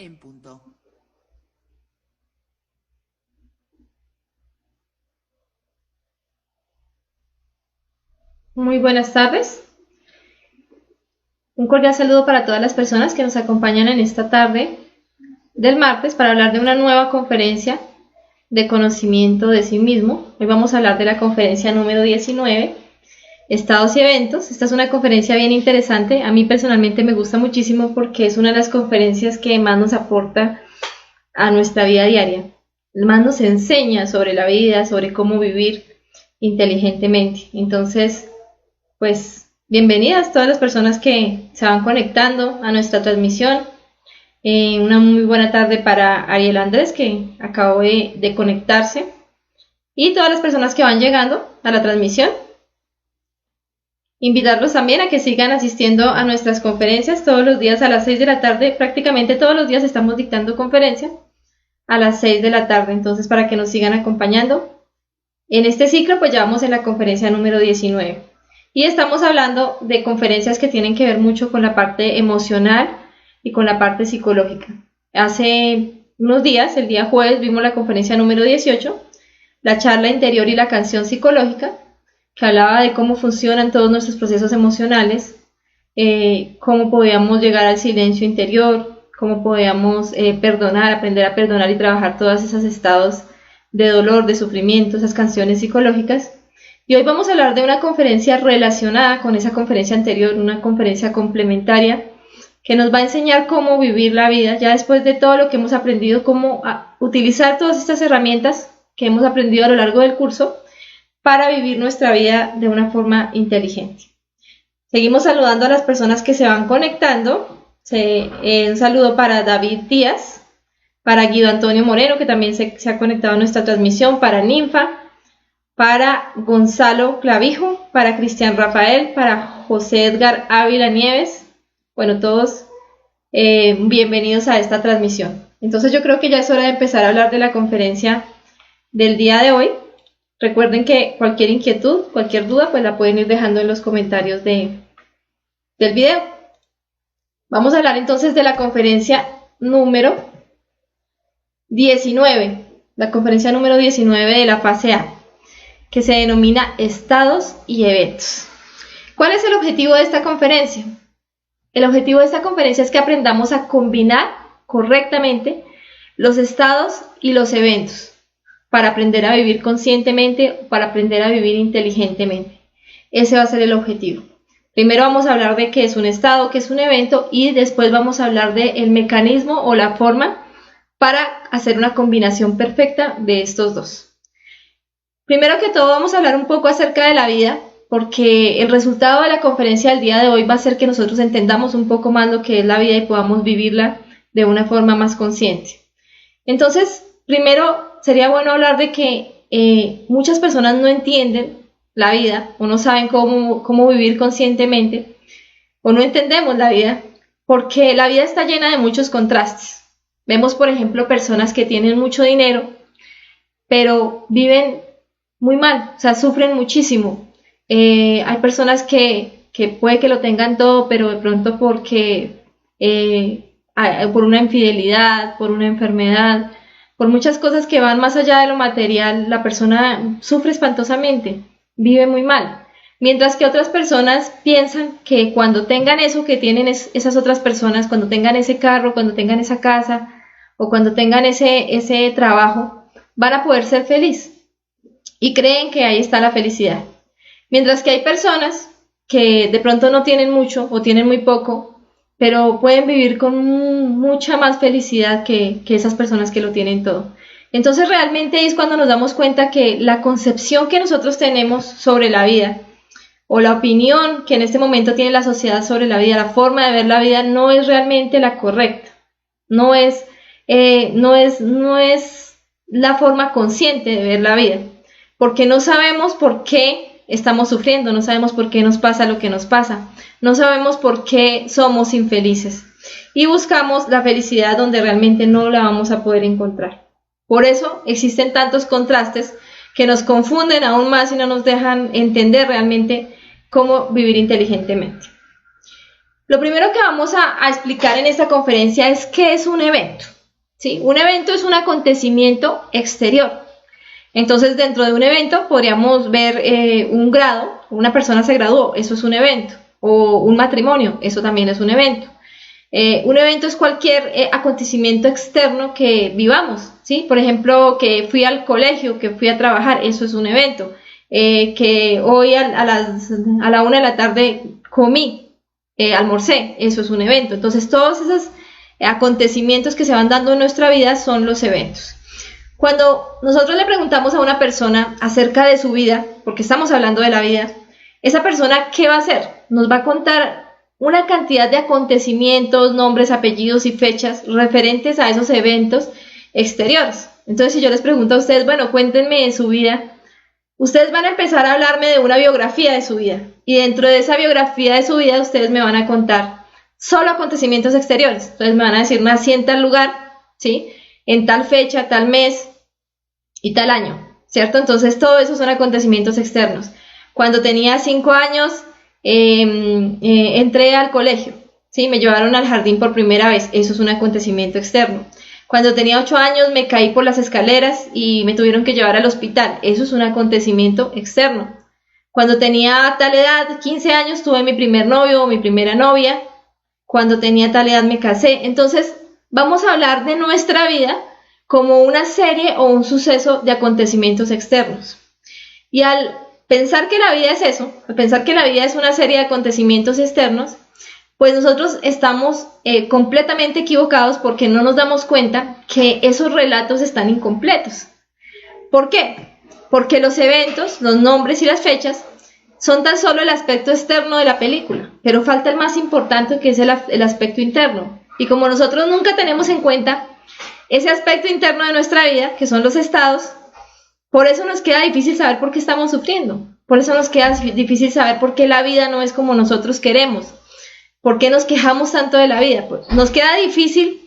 en punto. Muy buenas tardes. Un cordial saludo para todas las personas que nos acompañan en esta tarde del martes para hablar de una nueva conferencia de conocimiento de sí mismo. Hoy vamos a hablar de la conferencia número 19, Estados y Eventos. Esta es una conferencia bien interesante. A mí personalmente me gusta muchísimo porque es una de las conferencias que más nos aporta a nuestra vida diaria. Más nos enseña sobre la vida, sobre cómo vivir inteligentemente. Entonces, pues bienvenidas todas las personas que se van conectando a nuestra transmisión. Una muy buena tarde para Ariel Andrés, que acabó de conectarse, y todas las personas que van llegando a la transmisión. Invitarlos también a que sigan asistiendo a nuestras conferencias todos los días a las 6 de la tarde. Prácticamente todos los días estamos dictando conferencia a las 6 de la tarde, entonces para que nos sigan acompañando. En este ciclo pues ya vamos en la conferencia número 19 y estamos hablando de conferencias que tienen que ver mucho con la parte emocional y con la parte psicológica. Hace unos días, el día jueves, vimos la conferencia número 18, la charla interior y la canción psicológica, que hablaba de cómo funcionan todos nuestros procesos emocionales, cómo podíamos llegar al silencio interior, cómo podíamos perdonar, aprender a perdonar y trabajar todos esos estados de dolor, de sufrimiento, esas canciones psicológicas. Y hoy vamos a hablar de una conferencia relacionada con esa conferencia anterior, una conferencia complementaria que nos va a enseñar cómo vivir la vida, ya después de todo lo que hemos aprendido, cómo utilizar todas estas herramientas que hemos aprendido a lo largo del curso para vivir nuestra vida de una forma inteligente. Seguimos saludando a las personas que se van conectando. Un saludo para David Díaz, para Guido Antonio Moreno, que también se ha conectado a nuestra transmisión, para Ninfa, para Gonzalo Clavijo, para Cristian Rafael, para José Edgar Ávila Nieves. Bueno, todos bienvenidos a esta transmisión. Entonces yo creo que ya es hora de empezar a hablar de la conferencia del día de hoy. Recuerden que cualquier inquietud, cualquier duda, pues la pueden ir dejando en los comentarios del video. Vamos a hablar entonces de la conferencia número 19, la conferencia número 19 de la fase A, que se denomina Estados y Eventos. ¿Cuál es el objetivo de esta conferencia? El objetivo de esta conferencia es que aprendamos a combinar correctamente los estados y los eventos para aprender a vivir conscientemente, para aprender a vivir inteligentemente. Ese va a ser el objetivo. Primero vamos a hablar de qué es un estado, qué es un evento, y después vamos a hablar del mecanismo o la forma para hacer una combinación perfecta de estos dos. Primero que todo vamos a hablar un poco acerca de la vida, porque el resultado de la conferencia del día de hoy va a ser que nosotros entendamos un poco más lo que es la vida y podamos vivirla de una forma más consciente. Entonces, primero sería bueno hablar de que muchas personas no entienden la vida o no saben cómo vivir conscientemente, o no entendemos la vida porque la vida está llena de muchos contrastes. Vemos, por ejemplo, personas que tienen mucho dinero, pero viven muy mal, o sea, sufren muchísimo. Hay personas que puede que lo tengan todo, pero de pronto porque por una infidelidad, por una enfermedad, por muchas cosas que van más allá de lo material, la persona sufre espantosamente, vive muy mal. Mientras que otras personas piensan que cuando tengan eso que tienen esas otras personas, cuando tengan ese carro, cuando tengan esa casa o cuando tengan ese trabajo, van a poder ser felices y creen que ahí está la felicidad. Mientras que hay personas que de pronto no tienen mucho o tienen muy poco, pero pueden vivir con mucha más felicidad que esas personas que lo tienen todo. Entonces realmente ahí es cuando nos damos cuenta que la concepción que nosotros tenemos sobre la vida, o la opinión que en este momento tiene la sociedad sobre la vida, la forma de ver la vida, no es realmente la correcta, no es la forma consciente de ver la vida, porque no sabemos por qué estamos sufriendo, no sabemos por qué nos pasa lo que nos pasa, no sabemos por qué somos infelices y buscamos la felicidad donde realmente no la vamos a poder encontrar. Por eso existen tantos contrastes que nos confunden aún más y no nos dejan entender realmente cómo vivir inteligentemente. Lo primero que vamos a explicar en esta conferencia es qué es un evento. ¿Sí? Un evento es un acontecimiento exterior. Entonces, dentro de un evento podríamos ver un grado, una persona se graduó, eso es un evento, o un matrimonio, eso también es un evento. Un evento es cualquier acontecimiento externo que vivamos, ¿sí? Por ejemplo, que fui al colegio, que fui a trabajar, eso es un evento. Que hoy a la 1 de la tarde comí, almorcé, eso es un evento. Entonces, todos esos acontecimientos que se van dando en nuestra vida son los eventos. Cuando nosotros le preguntamos a una persona acerca de su vida, porque estamos hablando de la vida, esa persona, ¿qué va a hacer? Nos va a contar una cantidad de acontecimientos, nombres, apellidos y fechas referentes a esos eventos exteriores. Entonces, si yo les pregunto a ustedes, bueno, cuéntenme de su vida, ustedes van a empezar a hablarme de una biografía de su vida. Y dentro de esa biografía de su vida, ustedes me van a contar solo acontecimientos exteriores. Entonces me van a decir, nací en tal lugar, ¿sí? En tal fecha, tal mes y tal año, ¿cierto? Entonces todo eso son acontecimientos externos. Cuando tenía 5 años, entré al colegio, ¿sí? Me llevaron al jardín por primera vez, eso es un acontecimiento externo. Cuando tenía 8 años me caí por las escaleras y me tuvieron que llevar al hospital, eso es un acontecimiento externo. Cuando tenía tal edad, 15 años, tuve mi primer novio o mi primera novia. Cuando tenía tal edad me casé. Entonces vamos a hablar de nuestra vida como una serie o un suceso de acontecimientos externos. Y al pensar que la vida es eso, al pensar que la vida es una serie de acontecimientos externos, pues nosotros estamos completamente equivocados porque no nos damos cuenta que esos relatos están incompletos. ¿Por qué? Porque los eventos, los nombres y las fechas son tan solo el aspecto externo de la película, pero falta el más importante, que es el aspecto interno. Y como nosotros nunca tenemos en cuenta ese aspecto interno de nuestra vida, que son los estados, por eso nos queda difícil saber por qué estamos sufriendo, por eso nos queda difícil saber por qué la vida no es como nosotros queremos, por qué nos quejamos tanto de la vida. Pues nos queda difícil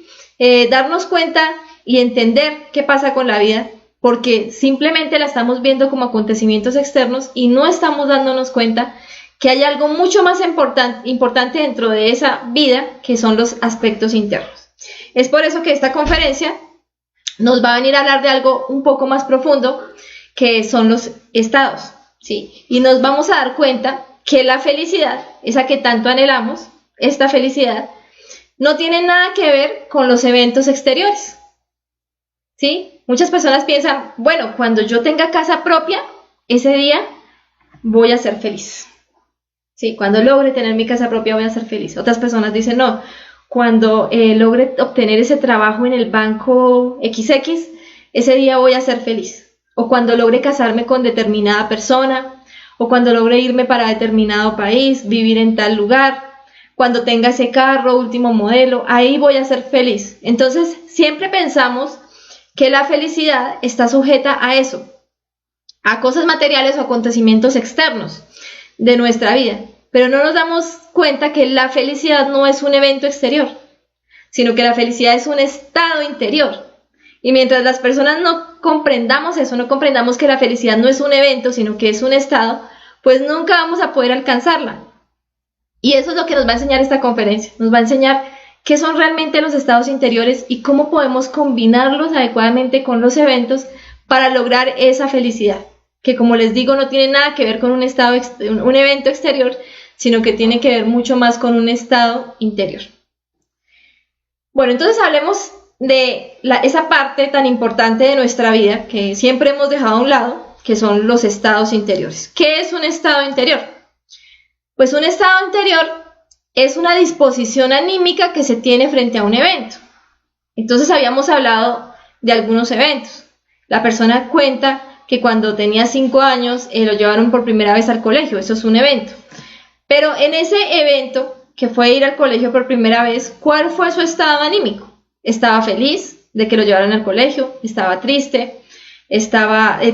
darnos cuenta y entender qué pasa con la vida, porque simplemente la estamos viendo como acontecimientos externos y no estamos dándonos cuenta que hay algo mucho más importante dentro de esa vida, que son los aspectos internos. Es por eso que esta conferencia nos va a venir a hablar de algo un poco más profundo, que son los estados, ¿sí? Y nos vamos a dar cuenta que la felicidad, esa que tanto anhelamos, esta felicidad, no tiene nada que ver con los eventos exteriores, ¿sí? Muchas personas piensan, bueno, cuando yo tenga casa propia, ese día voy a ser feliz. Sí, cuando logre tener mi casa propia voy a ser feliz. Otras personas dicen, no, cuando logre obtener ese trabajo en el banco XX, ese día voy a ser feliz. O cuando logre casarme con determinada persona, o cuando logre irme para determinado país, vivir en tal lugar, cuando tenga ese carro, último modelo, ahí voy a ser feliz. Entonces, siempre pensamos que la felicidad está sujeta a eso, a cosas materiales o acontecimientos externos de nuestra vida, pero no nos damos cuenta que la felicidad no es un evento exterior, sino que la felicidad es un estado interior. Y mientras las personas no comprendamos eso, no comprendamos que la felicidad no es un evento, sino que es un estado, pues nunca vamos a poder alcanzarla. Y eso es lo que nos va a enseñar esta conferencia, nos va a enseñar qué son realmente los estados interiores y cómo podemos combinarlos adecuadamente con los eventos para lograr esa felicidad, que como les digo no tiene nada que ver con un evento exterior, sino que tiene que ver mucho más con un estado interior. Bueno, entonces hablemos de esa parte tan importante de nuestra vida que siempre hemos dejado a un lado, que son los estados interiores. ¿Qué es un estado interior? Pues un estado interior es una disposición anímica que se tiene frente a un evento. Entonces habíamos hablado de algunos eventos. La persona cuenta que cuando tenía 5 años lo llevaron por primera vez al colegio, eso es un evento. Pero en ese evento, que fue ir al colegio por primera vez, ¿cuál fue su estado anímico? Estaba feliz de que lo llevaran al colegio, estaba triste,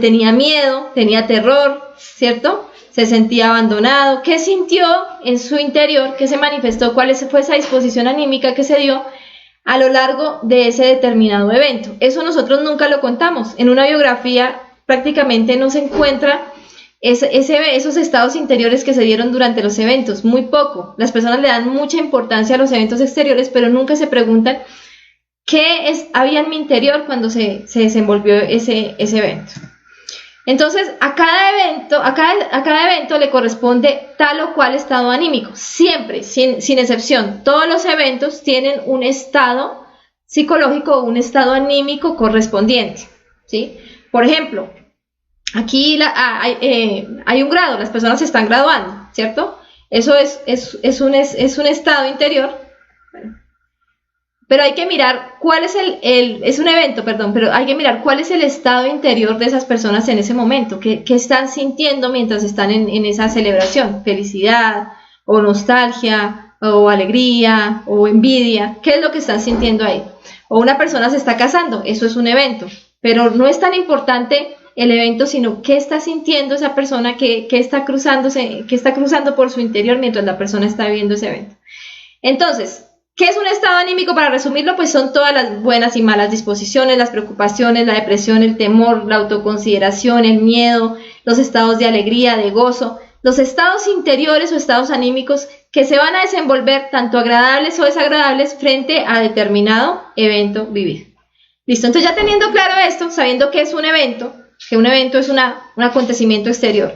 tenía miedo, tenía terror, ¿cierto? Se sentía abandonado. ¿Qué sintió en su interior? ¿Qué se manifestó? ¿Cuál fue esa disposición anímica que se dio a lo largo de ese determinado evento? Eso nosotros nunca lo contamos. En una biografía prácticamente no se encuentra esos estados interiores que se dieron durante los eventos, muy poco. Las personas le dan mucha importancia a los eventos exteriores, pero nunca se preguntan había en mi interior cuando se desenvolvió ese evento. Entonces, a cada evento le corresponde tal o cual estado anímico, siempre, sin excepción. Todos los eventos tienen un estado psicológico o un estado anímico correspondiente, ¿sí? Por ejemplo, aquí hay un grado, las personas se están graduando, ¿cierto? Eso es un estado interior. Bueno, pero hay que mirar cuál es es un evento, perdón, pero hay que mirar cuál es el estado interior de esas personas en ese momento, qué están sintiendo mientras están en esa celebración, felicidad, o nostalgia, o alegría, o envidia, ¿qué es lo que están sintiendo ahí? O una persona se está casando, eso es un evento, pero no es tan importante el evento, sino qué está sintiendo esa persona, qué está cruzando por su interior mientras la persona está viviendo ese evento. Entonces, ¿qué es un estado anímico? Para resumirlo, pues son todas las buenas y malas disposiciones, las preocupaciones, la depresión, el temor, la autoconsideración, el miedo, los estados de alegría, de gozo, los estados interiores o estados anímicos que se van a desenvolver tanto agradables o desagradables frente a determinado evento vivido. Listo, entonces ya teniendo claro esto, sabiendo qué es un evento, que un evento es un acontecimiento exterior,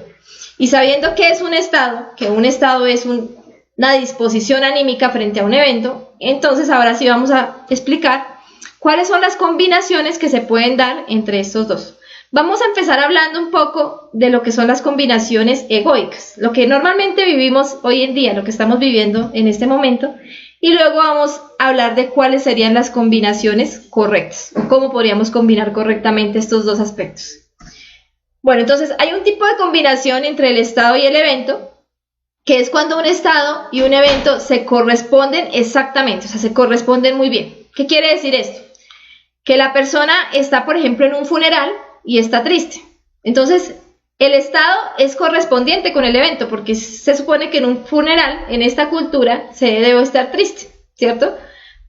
y sabiendo qué es un estado, que un estado es una disposición anímica frente a un evento, entonces ahora sí vamos a explicar cuáles son las combinaciones que se pueden dar entre estos dos. Vamos a empezar hablando un poco de lo que son las combinaciones egoicas, lo que normalmente vivimos hoy en día, lo que estamos viviendo en este momento, y luego vamos a hablar de cuáles serían las combinaciones correctas, o cómo podríamos combinar correctamente estos dos aspectos. Bueno, entonces hay un tipo de combinación entre el estado y el evento, que es cuando un estado y un evento se corresponden exactamente, o sea, se corresponden muy bien. ¿Qué quiere decir esto? Que la persona está, por ejemplo, en un funeral y está triste. Entonces, el estado es correspondiente con el evento, porque se supone que en un funeral, en esta cultura, se debe estar triste, ¿cierto?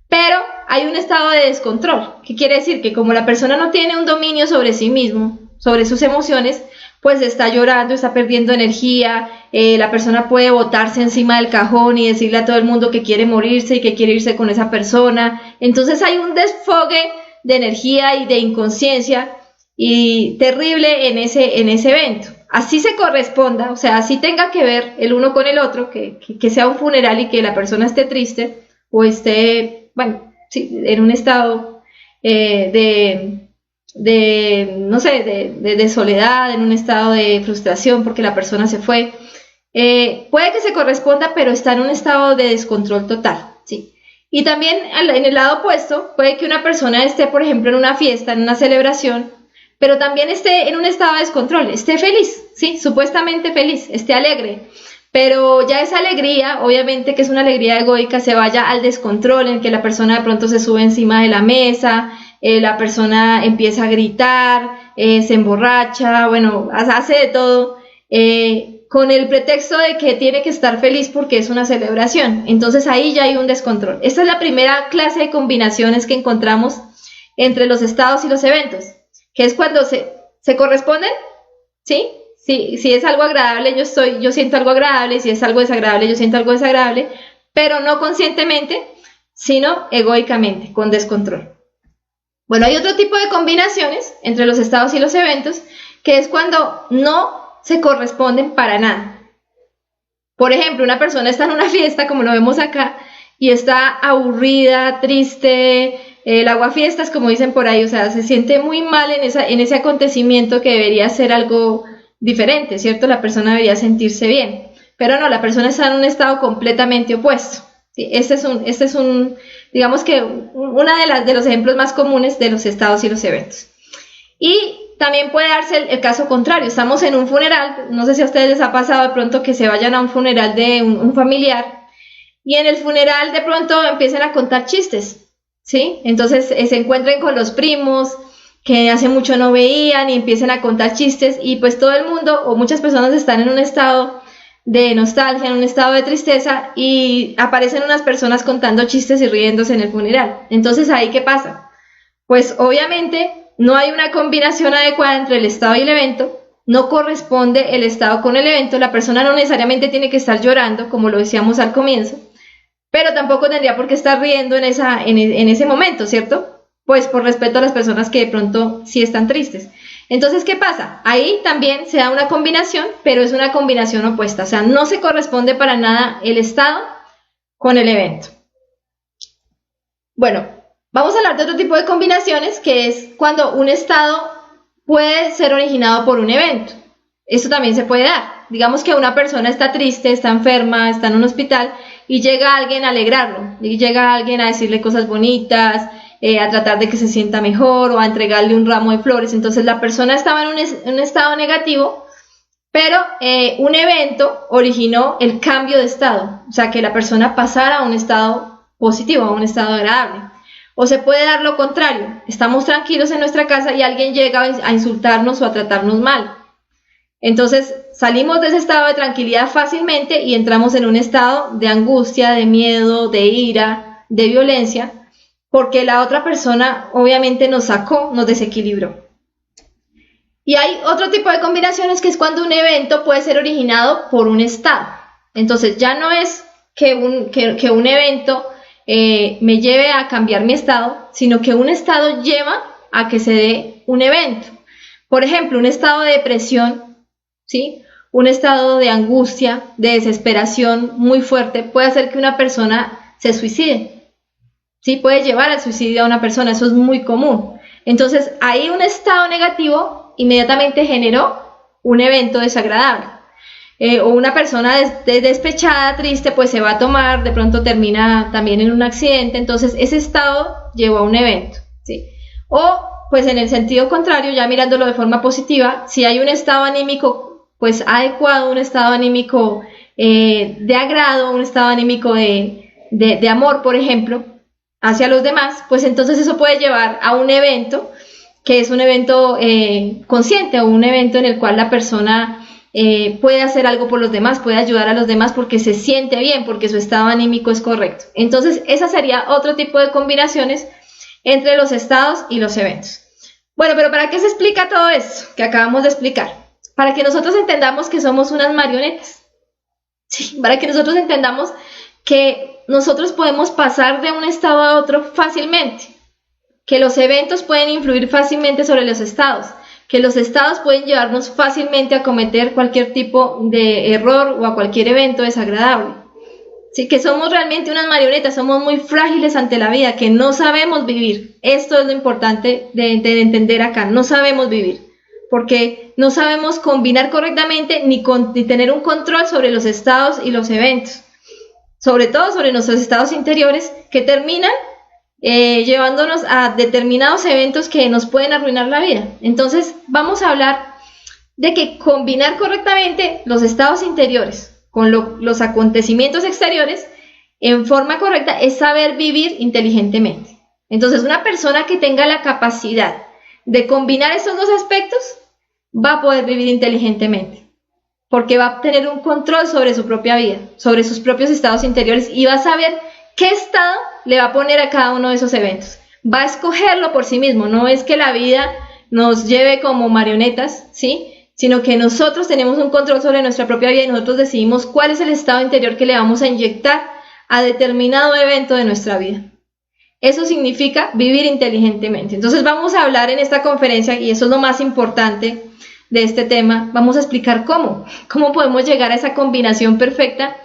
Pero hay un estado de descontrol. ¿Qué quiere decir? Que como la persona no tiene un dominio sobre sí mismo, sobre sus emociones, pues está llorando, está perdiendo energía, la persona puede botarse encima del cajón y decirle a todo el mundo que quiere morirse y que quiere irse con esa persona. Entonces hay un desfogue de energía y de inconsciencia y terrible en ese evento. Así se corresponda, o sea, así tenga que ver el uno con el otro, que sea un funeral y que la persona esté triste o esté, bueno, sí, en un estado no sé, de soledad, en un estado de frustración porque la persona se fue. Puede que se corresponda, pero está en un estado de descontrol total, ¿sí? Y también en el lado opuesto, puede que una persona esté, por ejemplo, en una fiesta, en una celebración, pero también esté en un estado de descontrol, esté feliz, ¿sí? Supuestamente feliz, esté alegre, pero ya esa alegría, obviamente que es una alegría egoica, se vaya al descontrol en que la persona de pronto se sube encima de la mesa, la persona empieza a gritar, se emborracha, bueno, hace de todo, con el pretexto de que tiene que estar feliz porque es una celebración. Entonces ahí ya hay un descontrol. Esta es la primera clase de combinaciones que encontramos entre los estados y los eventos, que es cuando se corresponden, ¿sí? Si es algo agradable, yo siento algo agradable, si es algo desagradable, yo siento algo desagradable, pero no conscientemente, sino egoicamente, con descontrol. Bueno, hay otro tipo de combinaciones entre los estados y los eventos, que es cuando no se corresponden para nada. Por ejemplo, una persona está en una fiesta, como lo vemos acá, y está aburrida, triste, el aguafiestas, como dicen por ahí, o sea, se siente muy mal en ese acontecimiento que debería ser algo diferente, ¿cierto? La persona debería sentirse bien, pero no, la persona está en un estado completamente opuesto. ¿Sí? Este es un digamos que uno de los ejemplos más comunes de los estados y los eventos. Y también puede darse el caso contrario, estamos en un funeral, no sé si a ustedes les ha pasado de pronto que se vayan a un funeral de un familiar y en el funeral de pronto empiecen a contar chistes, ¿sí? Entonces se encuentren con los primos que hace mucho no veían y empiecen a contar chistes y pues todo el mundo o muchas personas están en un estado de nostalgia, en un estado de tristeza y aparecen unas personas contando chistes y riéndose en el funeral. Entonces ahí ¿qué pasa? Pues obviamente no hay una combinación adecuada entre el estado y el evento, no corresponde el estado con el evento. La persona no necesariamente tiene que estar llorando, como lo decíamos al comienzo, pero tampoco tendría por qué estar riendo en ese momento, ¿cierto? Pues por respeto a las personas que de pronto sí están tristes. Entonces, ¿qué pasa? Ahí también se da una combinación, pero es una combinación opuesta, o sea, no se corresponde para nada el estado con el evento. Bueno, vamos a hablar de otro tipo de combinaciones, que es cuando un estado puede ser originado por un evento. Esto también se puede dar. Digamos que una persona está triste, está enferma, está en un hospital y llega alguien a alegrarlo, y llega alguien a decirle cosas bonitas, a tratar de que se sienta mejor o a entregarle un ramo de flores. Entonces la persona estaba en un estado negativo, pero un evento originó el cambio de estado, o sea, que la persona pasara a un estado positivo, a un estado agradable. O se puede dar lo contrario, estamos tranquilos en nuestra casa y alguien llega a insultarnos o a tratarnos mal. Entonces salimos de ese estado de tranquilidad fácilmente y entramos en un estado de angustia, de miedo, de ira, de violencia, porque la otra persona obviamente nos sacó, nos desequilibró. Y hay otro tipo de combinaciones, que es cuando un evento puede ser originado por un estado. Entonces ya no es que un evento me lleve a cambiar mi estado, sino que un estado lleva a que se dé un evento. Por ejemplo, un estado de depresión, ¿sí? Un estado de angustia, de desesperación muy fuerte puede hacer que una persona se suicide. Sí, puede llevar al suicidio a una persona, eso es muy común. Entonces, ahí un estado negativo inmediatamente generó un evento desagradable. O una persona despechada, triste, pues se va a tomar, de pronto termina también en un accidente, entonces ese estado llevó a un evento, ¿sí? O, pues en el sentido contrario, ya mirándolo de forma positiva, si hay un estado anímico, pues adecuado, un estado anímico de agrado, un estado anímico de amor, por ejemplo, hacia los demás, pues entonces eso puede llevar a un evento que es un evento consciente, o un evento en el cual la persona puede hacer algo por los demás, puede ayudar a los demás porque se siente bien, porque su estado anímico es correcto. Entonces esa sería otro tipo de combinaciones entre los estados y los eventos. Bueno, pero ¿para qué se explica todo esto que acabamos de explicar? Para que nosotros entendamos que somos unas marionetas, ¿sí? Para que nosotros entendamos que nosotros podemos pasar de un estado a otro fácilmente, que los eventos pueden influir fácilmente sobre los estados, que los estados pueden llevarnos fácilmente a cometer cualquier tipo de error o a cualquier evento desagradable. Sí, que somos realmente unas marionetas, somos muy frágiles ante la vida, que no sabemos vivir. Esto es lo importante de entender acá, no sabemos vivir, porque no sabemos combinar correctamente ni tener un control sobre los estados y los eventos, sobre todo sobre nuestros estados interiores, que terminan llevándonos a determinados eventos que nos pueden arruinar la vida. Entonces vamos a hablar de que combinar correctamente los estados interiores con los acontecimientos exteriores en forma correcta es saber vivir inteligentemente. Entonces una persona que tenga la capacidad de combinar estos dos aspectos va a poder vivir inteligentemente, porque va a tener un control sobre su propia vida, sobre sus propios estados interiores, y va a saber qué estado le va a poner a cada uno de esos eventos. Va a escogerlo por sí mismo, no es que la vida nos lleve como marionetas, ¿sí? Sino que nosotros tenemos un control sobre nuestra propia vida y nosotros decidimos cuál es el estado interior que le vamos a inyectar a determinado evento de nuestra vida. Eso significa vivir inteligentemente. Entonces vamos a hablar en esta conferencia, y eso es lo más importante de este tema, vamos a explicar cómo podemos llegar a esa combinación perfecta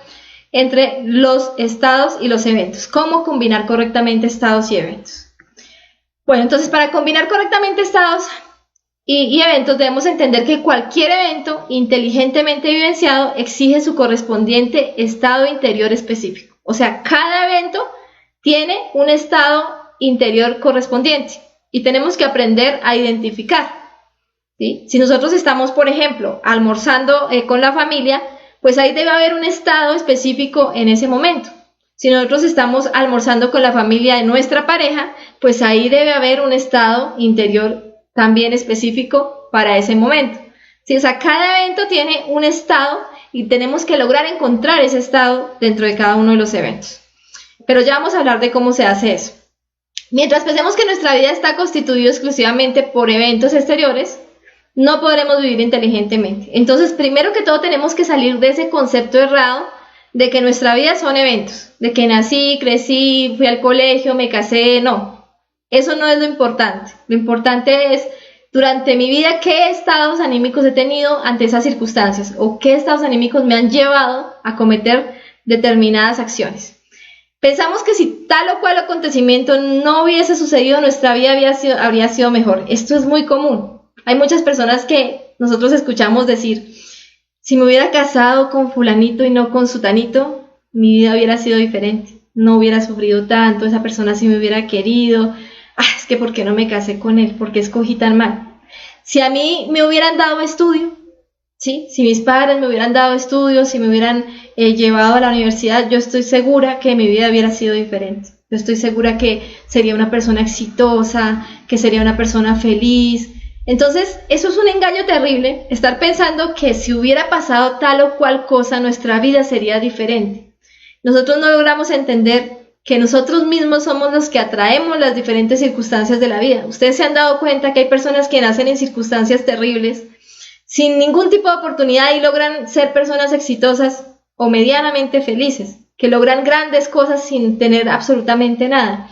entre los estados y los eventos, cómo combinar correctamente estados y eventos. Bueno, entonces para combinar correctamente estados y eventos debemos entender que cualquier evento inteligentemente vivenciado exige su correspondiente estado interior específico. O sea, cada evento tiene un estado interior correspondiente y tenemos que aprender a identificar, ¿sí? Si nosotros estamos, por ejemplo, almorzando con la familia, pues ahí debe haber un estado específico en ese momento. Si nosotros estamos almorzando con la familia de nuestra pareja, pues ahí debe haber un estado interior también específico para ese momento. ¿Sí? O sea, cada evento tiene un estado y tenemos que lograr encontrar ese estado dentro de cada uno de los eventos. Pero ya vamos a hablar de cómo se hace eso. Mientras pensemos que nuestra vida está constituida exclusivamente por eventos exteriores, no podremos vivir inteligentemente. Entonces, primero que todo, tenemos que salir de ese concepto errado de que nuestra vida son eventos, de que nací, crecí, fui al colegio, me casé. No, eso no es lo importante. Lo importante es, durante mi vida, qué estados anímicos he tenido ante esas circunstancias o qué estados anímicos me han llevado a cometer determinadas acciones. Pensamos que si tal o cual acontecimiento no hubiese sucedido, nuestra vida habría sido mejor. Esto es muy común. Hay muchas personas que nosotros escuchamos decir: si me hubiera casado con fulanito y no con sutanito, mi vida hubiera sido diferente. No hubiera sufrido tanto, esa persona sí me hubiera querido. Es que ¿por qué no me casé con él? ¿Por qué escogí tan mal? Si a mí me hubieran dado estudio, ¿sí? Si mis padres me hubieran dado estudios, si me hubieran llevado a la universidad, yo estoy segura que mi vida hubiera sido diferente. Yo estoy segura que sería una persona exitosa, que sería una persona feliz. Entonces, eso es un engaño terrible, estar pensando que si hubiera pasado tal o cual cosa, nuestra vida sería diferente. Nosotros no logramos entender que nosotros mismos somos los que atraemos las diferentes circunstancias de la vida. Ustedes se han dado cuenta que hay personas que nacen en circunstancias terribles, sin ningún tipo de oportunidad, y logran ser personas exitosas o medianamente felices, que logran grandes cosas sin tener absolutamente nada.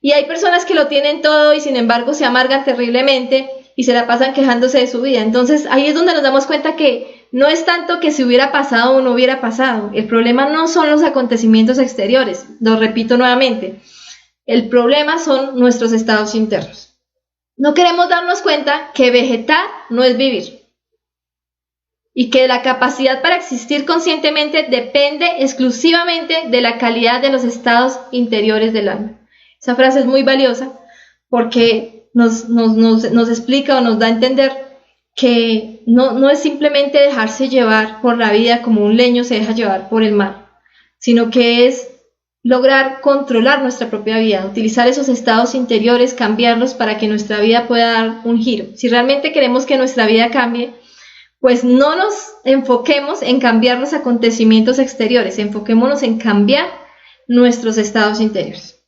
Y hay personas que lo tienen todo y sin embargo se amargan terriblemente y se la pasan quejándose de su vida. Entonces ahí es donde nos damos cuenta que no es tanto que si hubiera pasado o no hubiera pasado. El problema no son los acontecimientos exteriores, lo repito nuevamente. El problema son nuestros estados internos. No queremos darnos cuenta que vegetar no es vivir y que la capacidad para existir conscientemente depende exclusivamente de la calidad de los estados interiores del alma. Esa frase es muy valiosa porque nos explica o nos da a entender que no es simplemente dejarse llevar por la vida como un leño se deja llevar por el mar, sino que es lograr controlar nuestra propia vida, utilizar esos estados interiores, cambiarlos para que nuestra vida pueda dar un giro. Si realmente queremos que nuestra vida cambie, pues no nos enfoquemos en cambiar los acontecimientos exteriores, enfoquémonos en cambiar nuestros estados interiores.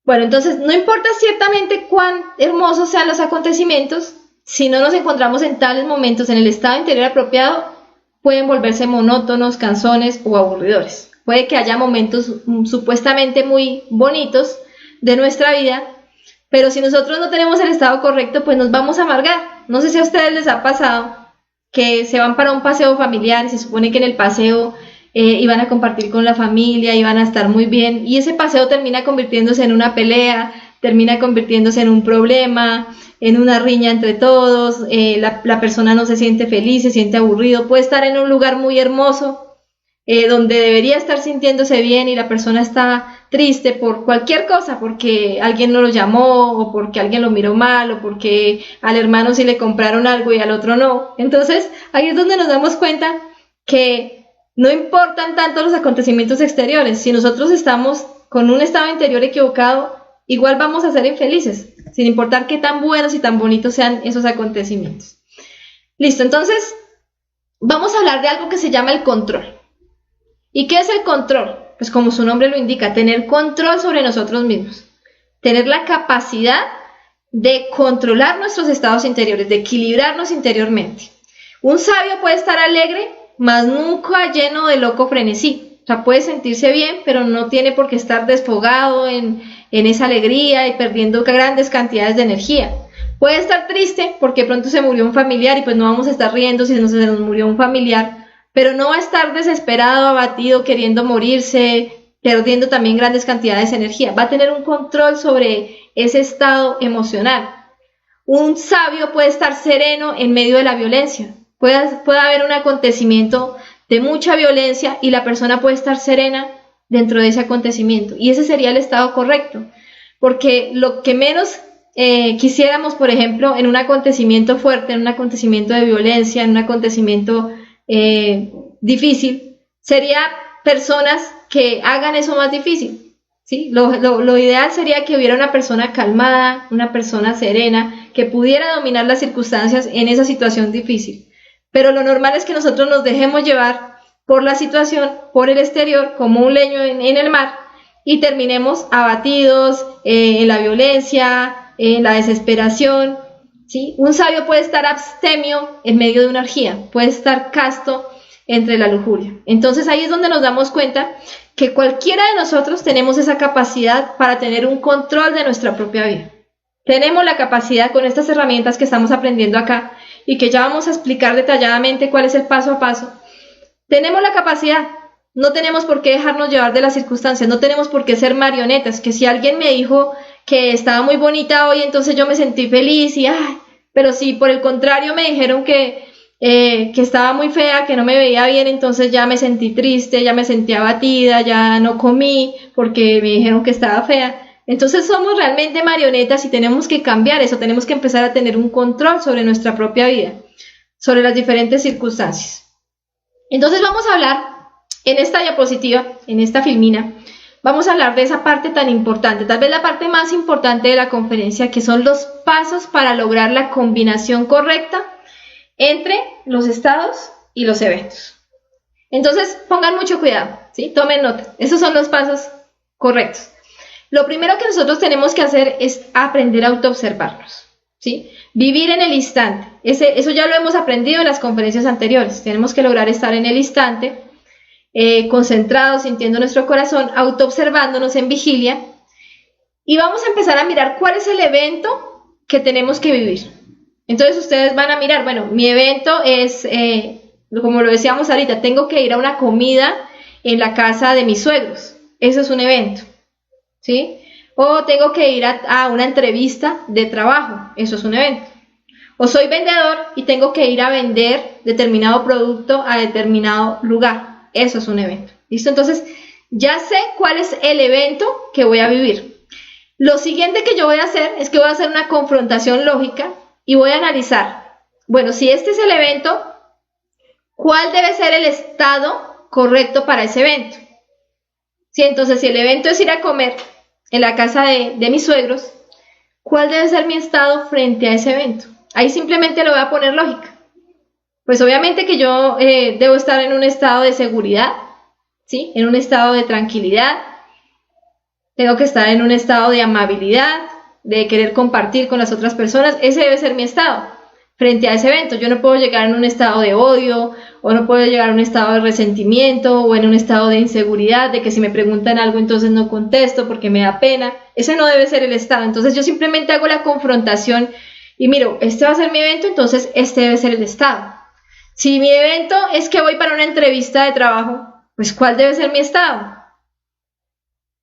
Bueno, entonces no importa ciertamente cuán hermosos sean los acontecimientos, si no nos encontramos en tales momentos en el estado interior apropiado, pueden volverse monótonos, cansones o aburridores. Puede que haya momentos supuestamente muy bonitos de nuestra vida, pero si nosotros no tenemos el estado correcto, pues nos vamos a amargar. No sé si a ustedes les ha pasado que se van para un paseo familiar y se supone que en el paseo iban a compartir con la familia, iban a estar muy bien, y ese paseo termina convirtiéndose en una pelea, termina convirtiéndose en un problema, en una riña entre todos, la persona no se siente feliz, se siente aburrido, puede estar en un lugar muy hermoso, donde debería estar sintiéndose bien y la persona está triste por cualquier cosa, porque alguien no lo llamó, o porque alguien lo miró mal, o porque al hermano sí le compraron algo y al otro no. Entonces ahí es donde nos damos cuenta que no importan tanto los acontecimientos exteriores. Si nosotros estamos con un estado interior equivocado, igual vamos a ser infelices, sin importar qué tan buenos y tan bonitos sean esos acontecimientos. Listo, entonces vamos a hablar de algo que se llama el control. ¿Y qué es el control? Pues como su nombre lo indica, tener control sobre nosotros mismos, tener la capacidad de controlar nuestros estados interiores, de equilibrarnos interiormente. Un sabio puede estar alegre, mas nunca lleno de loco frenesí. O sea, puede sentirse bien, pero no tiene por qué estar desfogado en esa alegría y perdiendo grandes cantidades de energía. Puede estar triste porque pronto se murió un familiar y pues no vamos a estar riendo si se nos murió un familiar, pero no va a estar desesperado, abatido, queriendo morirse, perdiendo también grandes cantidades de energía. Va a tener un control sobre ese estado emocional. Un sabio puede estar sereno en medio de la violencia. Puede haber un acontecimiento de mucha violencia y la persona puede estar serena dentro de ese acontecimiento. Y ese sería el estado correcto. Porque lo que menos quisiéramos, por ejemplo, en un acontecimiento fuerte, en un acontecimiento de violencia, en un acontecimiento difícil, sería personas que hagan eso más difícil, ¿sí? Lo ideal sería que hubiera una persona calmada, una persona serena, que pudiera dominar las circunstancias en esa situación difícil. Pero lo normal es que nosotros nos dejemos llevar por la situación, por el exterior, como un leño en el mar, y terminemos abatidos en la violencia, en la desesperación, ¿sí? Un sabio puede estar abstemio en medio de una orgía, puede estar casto entre la lujuria. Entonces ahí es donde nos damos cuenta que cualquiera de nosotros tenemos esa capacidad para tener un control de nuestra propia vida. Tenemos la capacidad con estas herramientas que estamos aprendiendo acá y que ya vamos a explicar detalladamente cuál es el paso a paso. Tenemos la capacidad, no tenemos por qué dejarnos llevar de las circunstancias, no tenemos por qué ser marionetas, que si alguien me dijo que estaba muy bonita hoy, entonces yo me sentí feliz y ay, pero si por el contrario me dijeron que estaba muy fea, que no me veía bien, entonces ya me sentí triste, ya me sentí abatida, ya no comí porque me dijeron que estaba fea. Entonces somos realmente marionetas y tenemos que cambiar eso, tenemos que empezar a tener un control sobre nuestra propia vida, sobre las diferentes circunstancias. Entonces vamos a hablar en esta diapositiva, en esta filmina, vamos a hablar de esa parte tan importante, tal vez la parte más importante de la conferencia, que son los pasos para lograr la combinación correcta entre los estados y los eventos. Entonces pongan mucho cuidado, ¿sí? Tomen nota, esos son los pasos correctos. Lo primero que nosotros tenemos que hacer es aprender a autoobservarnos, ¿sí? Vivir en el instante. Eso ya lo hemos aprendido en las conferencias anteriores. Tenemos que lograr estar en el instante, concentrados, sintiendo nuestro corazón, autoobservándonos en vigilia. Y vamos a empezar a mirar cuál es el evento que tenemos que vivir. Entonces ustedes van a mirar, bueno, mi evento es, como lo decíamos ahorita, tengo que ir a una comida en la casa de mis suegros. Eso es un evento. ¿Sí? O tengo que ir a una entrevista de trabajo, eso es un evento. O soy vendedor y tengo que ir a vender determinado producto a determinado lugar, eso es un evento. ¿Listo? Entonces, ya sé cuál es el evento que voy a vivir. Lo siguiente que yo voy a hacer es que voy a hacer una confrontación lógica y voy a analizar, bueno, si este es el evento, ¿cuál debe ser el estado correcto para ese evento? Sí, entonces, si el evento es ir a comer en la casa de mis suegros, ¿cuál debe ser mi estado frente a ese evento? Ahí simplemente le voy a poner lógica. Pues obviamente que yo debo estar en un estado de seguridad, ¿sí? En un estado de tranquilidad, tengo que estar en un estado de amabilidad, de querer compartir con las otras personas, ese debe ser mi estado frente a ese evento. Yo no puedo llegar en un estado de odio, o no puedo llegar a un estado de resentimiento, o en un estado de inseguridad, de que si me preguntan algo entonces no contesto porque me da pena. Ese no debe ser el estado. Entonces yo simplemente hago la confrontación y miro, este va a ser mi evento, entonces este debe ser el estado. Si mi evento es que voy para una entrevista de trabajo, pues ¿cuál debe ser mi estado?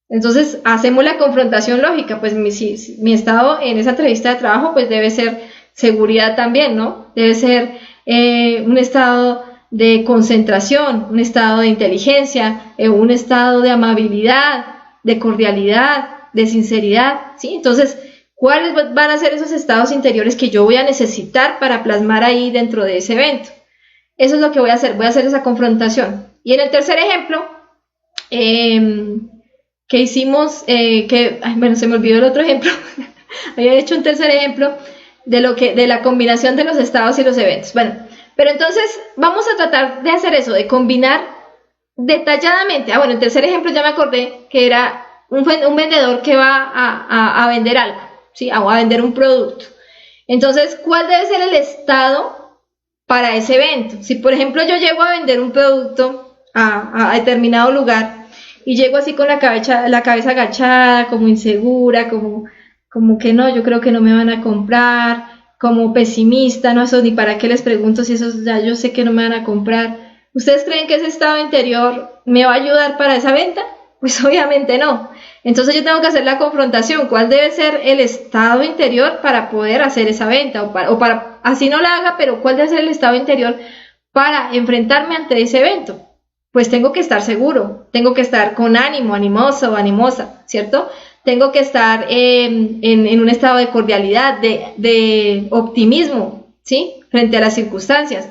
Entonces hacemos la confrontación lógica, pues mi estado en esa entrevista de trabajo pues debe ser seguridad también, ¿no? Debe ser un estado de concentración, un estado de inteligencia, un estado de amabilidad, de cordialidad, de sinceridad, ¿sí? Entonces, ¿cuáles van a ser esos estados interiores que yo voy a necesitar para plasmar ahí dentro de ese evento? Eso es lo que voy a hacer esa confrontación. Y en el tercer ejemplo, que hicimos, bueno, se me olvidó el otro ejemplo, había hecho un tercer ejemplo, de la combinación de los estados y los eventos. Bueno, pero entonces vamos a tratar de hacer eso, de combinar detalladamente. Bueno, el tercer ejemplo ya me acordé que era un vendedor que va a vender algo, ¿sí? A vender un producto. Entonces, ¿cuál debe ser el estado para ese evento? Si, por ejemplo, yo llego a vender un producto a determinado lugar y llego así con la cabeza agachada, como insegura, como que no, yo creo que no me van a comprar, como pesimista, no, eso ni para qué les pregunto si eso ya yo sé que no me van a comprar. ¿Ustedes creen que ese estado interior me va a ayudar para esa venta? Pues obviamente no. Entonces yo tengo que hacer la confrontación, ¿cuál debe ser el estado interior para poder hacer esa venta? O para así no la haga, pero ¿cuál debe ser el estado interior para enfrentarme ante ese evento? Pues tengo que estar seguro, tengo que estar con ánimo, animoso o animosa, ¿cierto? Tengo que estar en un estado de cordialidad, de optimismo, ¿sí? Frente a las circunstancias.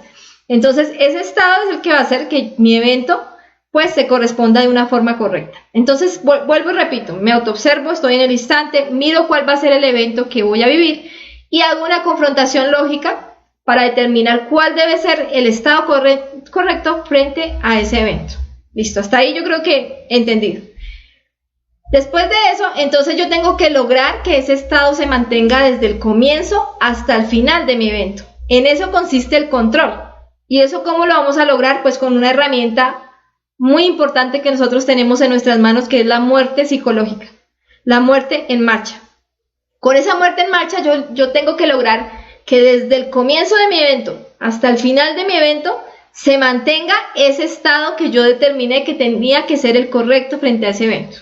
Entonces, ese estado es el que va a hacer que mi evento, pues, se corresponda de una forma correcta. Entonces, vuelvo y repito, me autoobservo, estoy en el instante, miro cuál va a ser el evento que voy a vivir y hago una confrontación lógica para determinar cuál debe ser el estado correcto frente a ese evento. Listo, hasta ahí yo creo que entendido. Después de eso, entonces yo tengo que lograr que ese estado se mantenga desde el comienzo hasta el final de mi evento. En eso consiste el control. ¿Y eso cómo lo vamos a lograr? Pues con una herramienta muy importante que nosotros tenemos en nuestras manos, que es la muerte psicológica, la muerte en marcha. Con esa muerte en marcha yo tengo que lograr que desde el comienzo de mi evento hasta el final de mi evento se mantenga ese estado que yo determiné que tenía que ser el correcto frente a ese evento.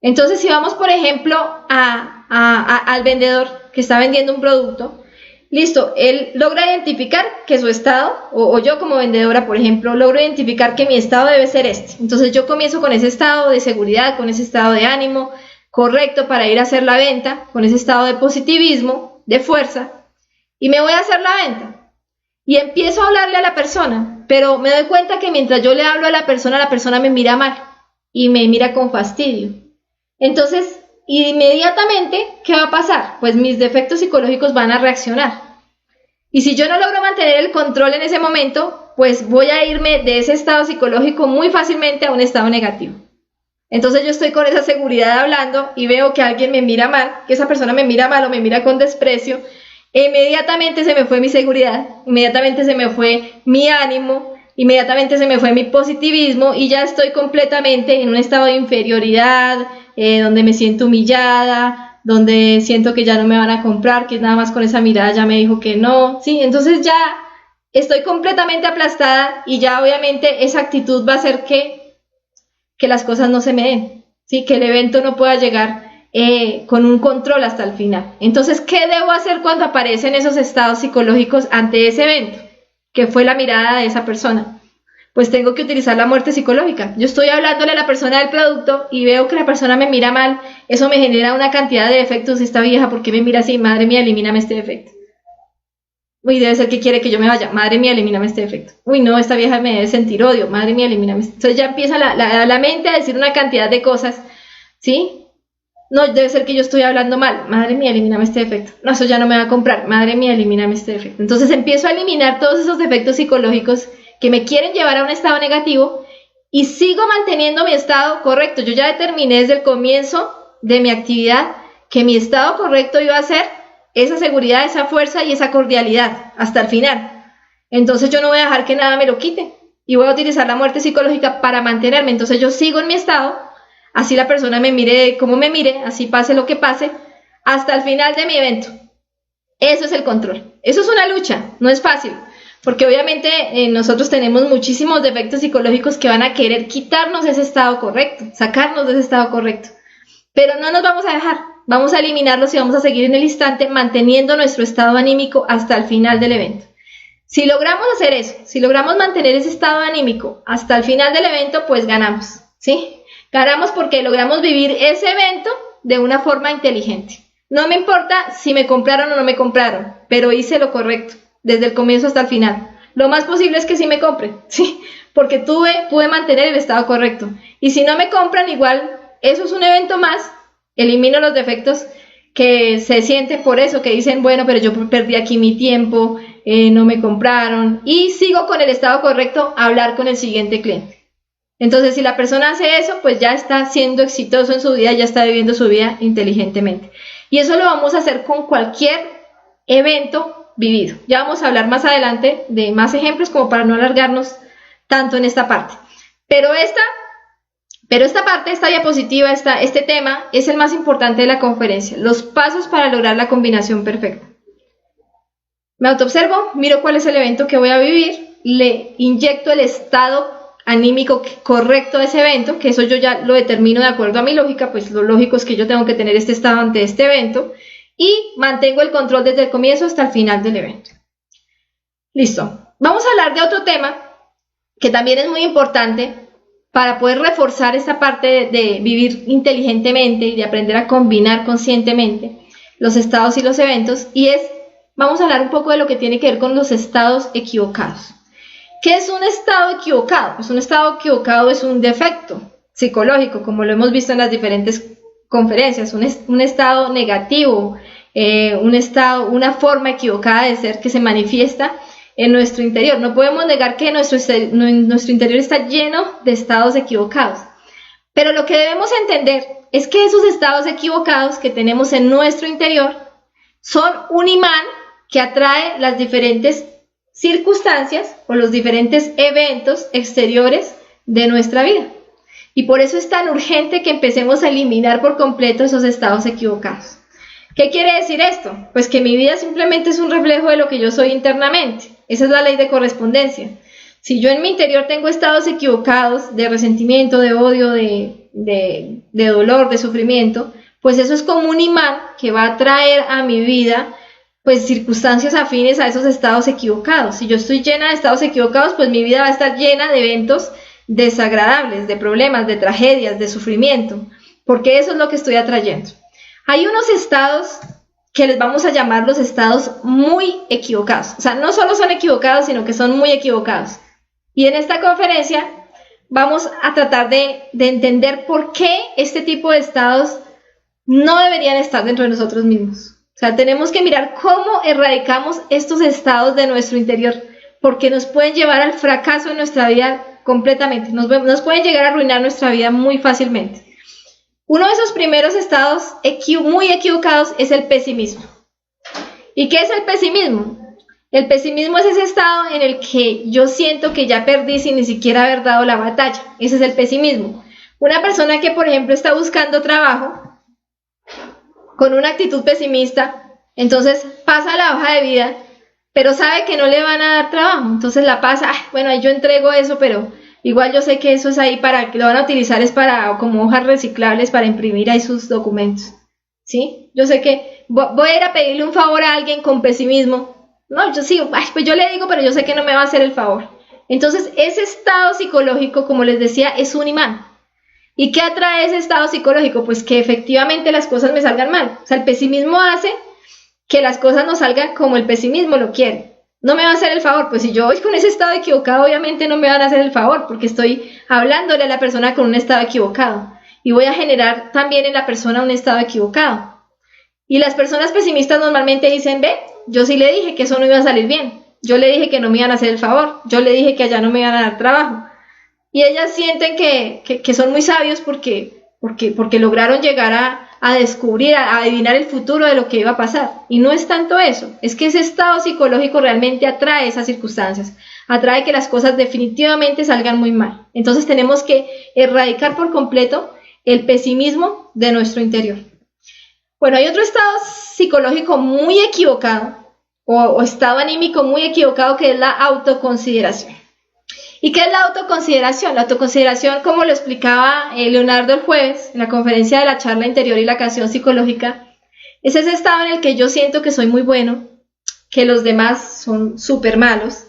Entonces, si vamos, por ejemplo, al vendedor que está vendiendo un producto, listo, él logra identificar que su estado, o yo como vendedora, por ejemplo, logro identificar que mi estado debe ser este. Entonces, yo comienzo con ese estado de seguridad, con ese estado de ánimo correcto para ir a hacer la venta, con ese estado de positivismo, de fuerza, y me voy a hacer la venta. Y empiezo a hablarle a la persona, pero me doy cuenta que mientras yo le hablo a la persona me mira mal y me mira con fastidio. Entonces, inmediatamente, ¿qué va a pasar? Pues mis defectos psicológicos van a reaccionar. Y si yo no logro mantener el control en ese momento, pues voy a irme de ese estado psicológico muy fácilmente a un estado negativo. Entonces yo estoy con esa seguridad hablando y veo que alguien me mira mal, que esa persona me mira mal o me mira con desprecio, e inmediatamente se me fue mi seguridad, inmediatamente se me fue mi ánimo, inmediatamente se me fue mi positivismo y ya estoy completamente en un estado de inferioridad, donde me siento humillada, donde siento que ya no me van a comprar, que nada más con esa mirada ya me dijo que no, ¿sí? Entonces ya estoy completamente aplastada y ya obviamente esa actitud va a hacer que las cosas no se me den, ¿sí? Que el evento no pueda llegar con un control hasta el final. Entonces, ¿qué debo hacer cuando aparecen esos estados psicológicos ante ese evento? Que fue la mirada de esa persona. Pues tengo que utilizar la muerte psicológica. Yo estoy hablándole a la persona del producto y veo que la persona me mira mal, eso me genera una cantidad de defectos. Esta vieja, ¿por qué me mira así? Madre mía, elimíname este defecto. Uy, debe ser que quiere que yo me vaya. Madre mía, elimíname este defecto. Uy, no, esta vieja me debe sentir odio. Madre mía, elimíname. Entonces ya empieza la mente a decir una cantidad de cosas, ¿sí? No, debe ser que yo estoy hablando mal. Madre mía, elimíname este defecto. No, eso ya no me va a comprar. Madre mía, elimíname este defecto. Entonces empiezo a eliminar todos esos defectos psicológicos que me quieren llevar a un estado negativo y sigo manteniendo mi estado correcto. Yo ya determiné desde el comienzo de mi actividad que mi estado correcto iba a ser esa seguridad, esa fuerza y esa cordialidad hasta el final. Entonces yo no voy a dejar que nada me lo quite y voy a utilizar la muerte psicológica para mantenerme. Entonces yo sigo en mi estado, así la persona me mire como me mire, así pase lo que pase, hasta el final de mi evento. Eso es el control. Eso es una lucha, no es fácil, porque obviamente nosotros tenemos muchísimos defectos psicológicos que van a querer quitarnos ese estado correcto, sacarnos de ese estado correcto. Pero no nos vamos a dejar, vamos a eliminarlos y vamos a seguir en el instante manteniendo nuestro estado anímico hasta el final del evento. Si logramos hacer eso, si logramos mantener ese estado anímico hasta el final del evento, pues ganamos, ¿sí? Ganamos porque logramos vivir ese evento de una forma inteligente. No me importa si me compraron o no me compraron, pero hice lo correcto, desde el comienzo hasta el final. Lo más posible es que sí me compren, ¿sí? Porque pude mantener el estado correcto. Y si no me compran, igual, eso es un evento más, elimino los defectos que se sienten por eso, que dicen, bueno, pero yo perdí aquí mi tiempo, no me compraron, y sigo con el estado correcto a hablar con el siguiente cliente. Entonces, si la persona hace eso, pues ya está siendo exitoso en su vida, ya está viviendo su vida inteligentemente. Y eso lo vamos a hacer con cualquier evento vivido. Ya vamos a hablar más adelante de más ejemplos como para no alargarnos tanto en esta parte. Pero esta parte, esta diapositiva, este tema es el más importante de la conferencia. Los pasos para lograr la combinación perfecta. Me autoobservo, miro cuál es el evento que voy a vivir, le inyecto el estado anímico correcto de ese evento, que eso yo ya lo determino de acuerdo a mi lógica, pues lo lógico es que yo tengo que tener este estado ante este evento, y mantengo el control desde el comienzo hasta el final del evento. Listo. Vamos a hablar de otro tema que también es muy importante para poder reforzar esta parte de vivir inteligentemente y de aprender a combinar conscientemente los estados y los eventos, y vamos a hablar un poco de lo que tiene que ver con los estados equivocados. ¿Qué es un estado equivocado? Pues un estado equivocado es un defecto psicológico, como lo hemos visto en las diferentes conferencias, un estado negativo, una forma equivocada de ser que se manifiesta en nuestro interior. No podemos negar que nuestro interior está lleno de estados equivocados, Pero lo que debemos entender es que esos estados equivocados que tenemos en nuestro interior son un imán que atrae las diferentes circunstancias o los diferentes eventos exteriores de nuestra vida. Y por eso es tan urgente que empecemos a eliminar por completo esos estados equivocados. ¿Qué quiere decir esto? Pues que mi vida simplemente es un reflejo de lo que yo soy internamente. Esa es la ley de correspondencia. Si yo en mi interior tengo estados equivocados de resentimiento, de odio, de dolor, de sufrimiento, pues eso es como un imán que va a traer a mi vida pues circunstancias afines a esos estados equivocados. Si yo estoy llena de estados equivocados, pues mi vida va a estar llena de eventos desagradables, de problemas, de tragedias, de sufrimiento, porque eso es lo que estoy atrayendo. Hay unos estados que les vamos a llamar los estados muy equivocados. O sea, no solo son equivocados, sino que son muy equivocados. Y en esta conferencia vamos a tratar de entender por qué este tipo de estados no deberían estar dentro de nosotros mismos. O sea, tenemos que mirar cómo erradicamos estos estados de nuestro interior, porque nos pueden llevar al fracaso en nuestra vida completamente. Nos pueden llegar a arruinar nuestra vida muy fácilmente. Uno de esos primeros estados muy equivocados es el pesimismo. ¿Y qué es el pesimismo? El pesimismo es ese estado en el que yo siento que ya perdí sin ni siquiera haber dado la batalla. Ese es el pesimismo. Una persona que, por ejemplo, está buscando trabajo con una actitud pesimista, entonces pasa la hoja de vida, pero sabe que no le van a dar trabajo, entonces la pasa, bueno, ahí yo entrego eso, pero igual yo sé que eso es ahí para, que lo van a utilizar es para, como hojas reciclables para imprimir ahí sus documentos, ¿sí? Yo sé que voy a ir a pedirle un favor a alguien con pesimismo, no, yo sigo, pues yo le digo, pero yo sé que no me va a hacer el favor. Entonces ese estado psicológico, como les decía, es un imán. ¿Y qué atrae ese estado psicológico? Pues que efectivamente las cosas me salgan mal. O sea, el pesimismo hace que las cosas no salgan como el pesimismo lo quiere. No me va a hacer el favor. Pues si yo voy con ese estado equivocado, obviamente no me van a hacer el favor, porque estoy hablándole a la persona con un estado equivocado. Y voy a generar también en la persona un estado equivocado. Y las personas pesimistas normalmente dicen, ve, yo sí le dije que eso no iba a salir bien. Yo le dije que no me iban a hacer el favor. Yo le dije que allá no me iban a dar trabajo. Y ellas sienten que son muy sabios porque lograron llegar a descubrir, a adivinar el futuro de lo que iba a pasar. Y no es tanto eso, es que ese estado psicológico realmente atrae esas circunstancias, atrae que las cosas definitivamente salgan muy mal. Entonces tenemos que erradicar por completo el pesimismo de nuestro interior. Bueno, hay otro estado psicológico muy equivocado, o estado anímico muy equivocado, que es la autoconsideración. ¿Y qué es la autoconsideración? La autoconsideración, como lo explicaba Leonardo el jueves en la conferencia de la charla interior y la canción psicológica, es ese estado en el que yo siento que soy muy bueno, que los demás son súper malos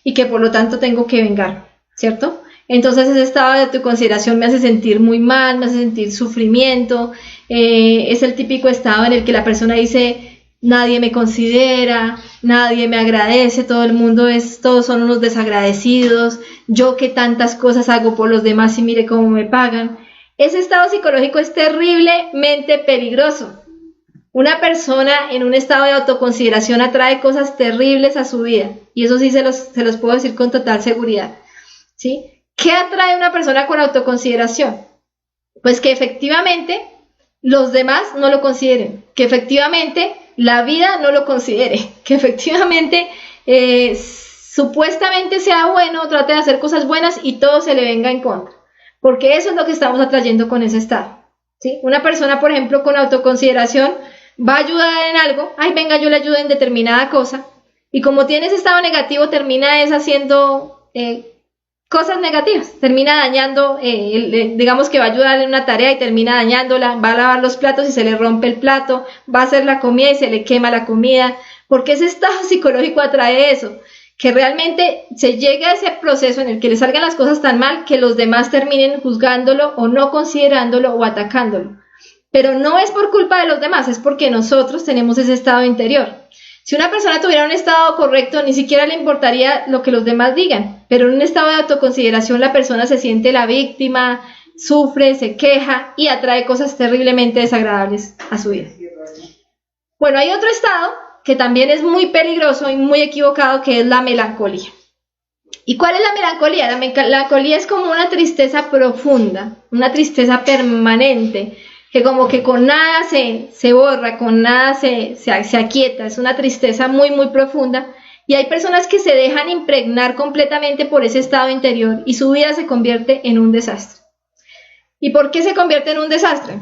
y que por lo tanto tengo que vengar, ¿cierto? Entonces ese estado de autoconsideración me hace sentir muy mal, me hace sentir sufrimiento, es el típico estado en el que la persona dice, nadie me considera, nadie me agradece, todos son unos desagradecidos, yo que tantas cosas hago por los demás y mire cómo me pagan. Ese estado psicológico es terriblemente peligroso. Una persona en un estado de autoconsideración atrae cosas terribles a su vida, y eso sí se los puedo decir con total seguridad, ¿sí? ¿Qué atrae una persona con autoconsideración? Pues que efectivamente los demás no lo consideren, que efectivamente la vida no lo considere, que efectivamente supuestamente sea bueno, trate de hacer cosas buenas y todo se le venga en contra, porque eso es lo que estamos atrayendo con ese estado, ¿sí? Una persona, por ejemplo, con autoconsideración va a ayudar en algo, ay, venga, yo le ayudo en determinada cosa, y como tiene ese estado negativo, termina haciendo cosas negativas, termina dañando, digamos que va a ayudar en una tarea y termina dañándola, va a lavar los platos y se le rompe el plato, va a hacer la comida y se le quema la comida, porque ese estado psicológico atrae eso, que realmente se llegue a ese proceso en el que le salgan las cosas tan mal que los demás terminen juzgándolo o no considerándolo o atacándolo. Pero no es por culpa de los demás, es porque nosotros tenemos ese estado interior. Si una persona tuviera un estado correcto, ni siquiera le importaría lo que los demás digan, pero en un estado de autoconsideración la persona se siente la víctima, sufre, se queja y atrae cosas terriblemente desagradables a su vida. Bueno, hay otro estado que también es muy peligroso y muy equivocado, que es la melancolía. ¿Y cuál es la melancolía? La melancolía es como una tristeza profunda, una tristeza permanente, que como que con nada se borra, con nada se aquieta, es una tristeza muy, muy profunda. Y hay personas que se dejan impregnar completamente por ese estado interior y su vida se convierte en un desastre. ¿Y por qué se convierte en un desastre?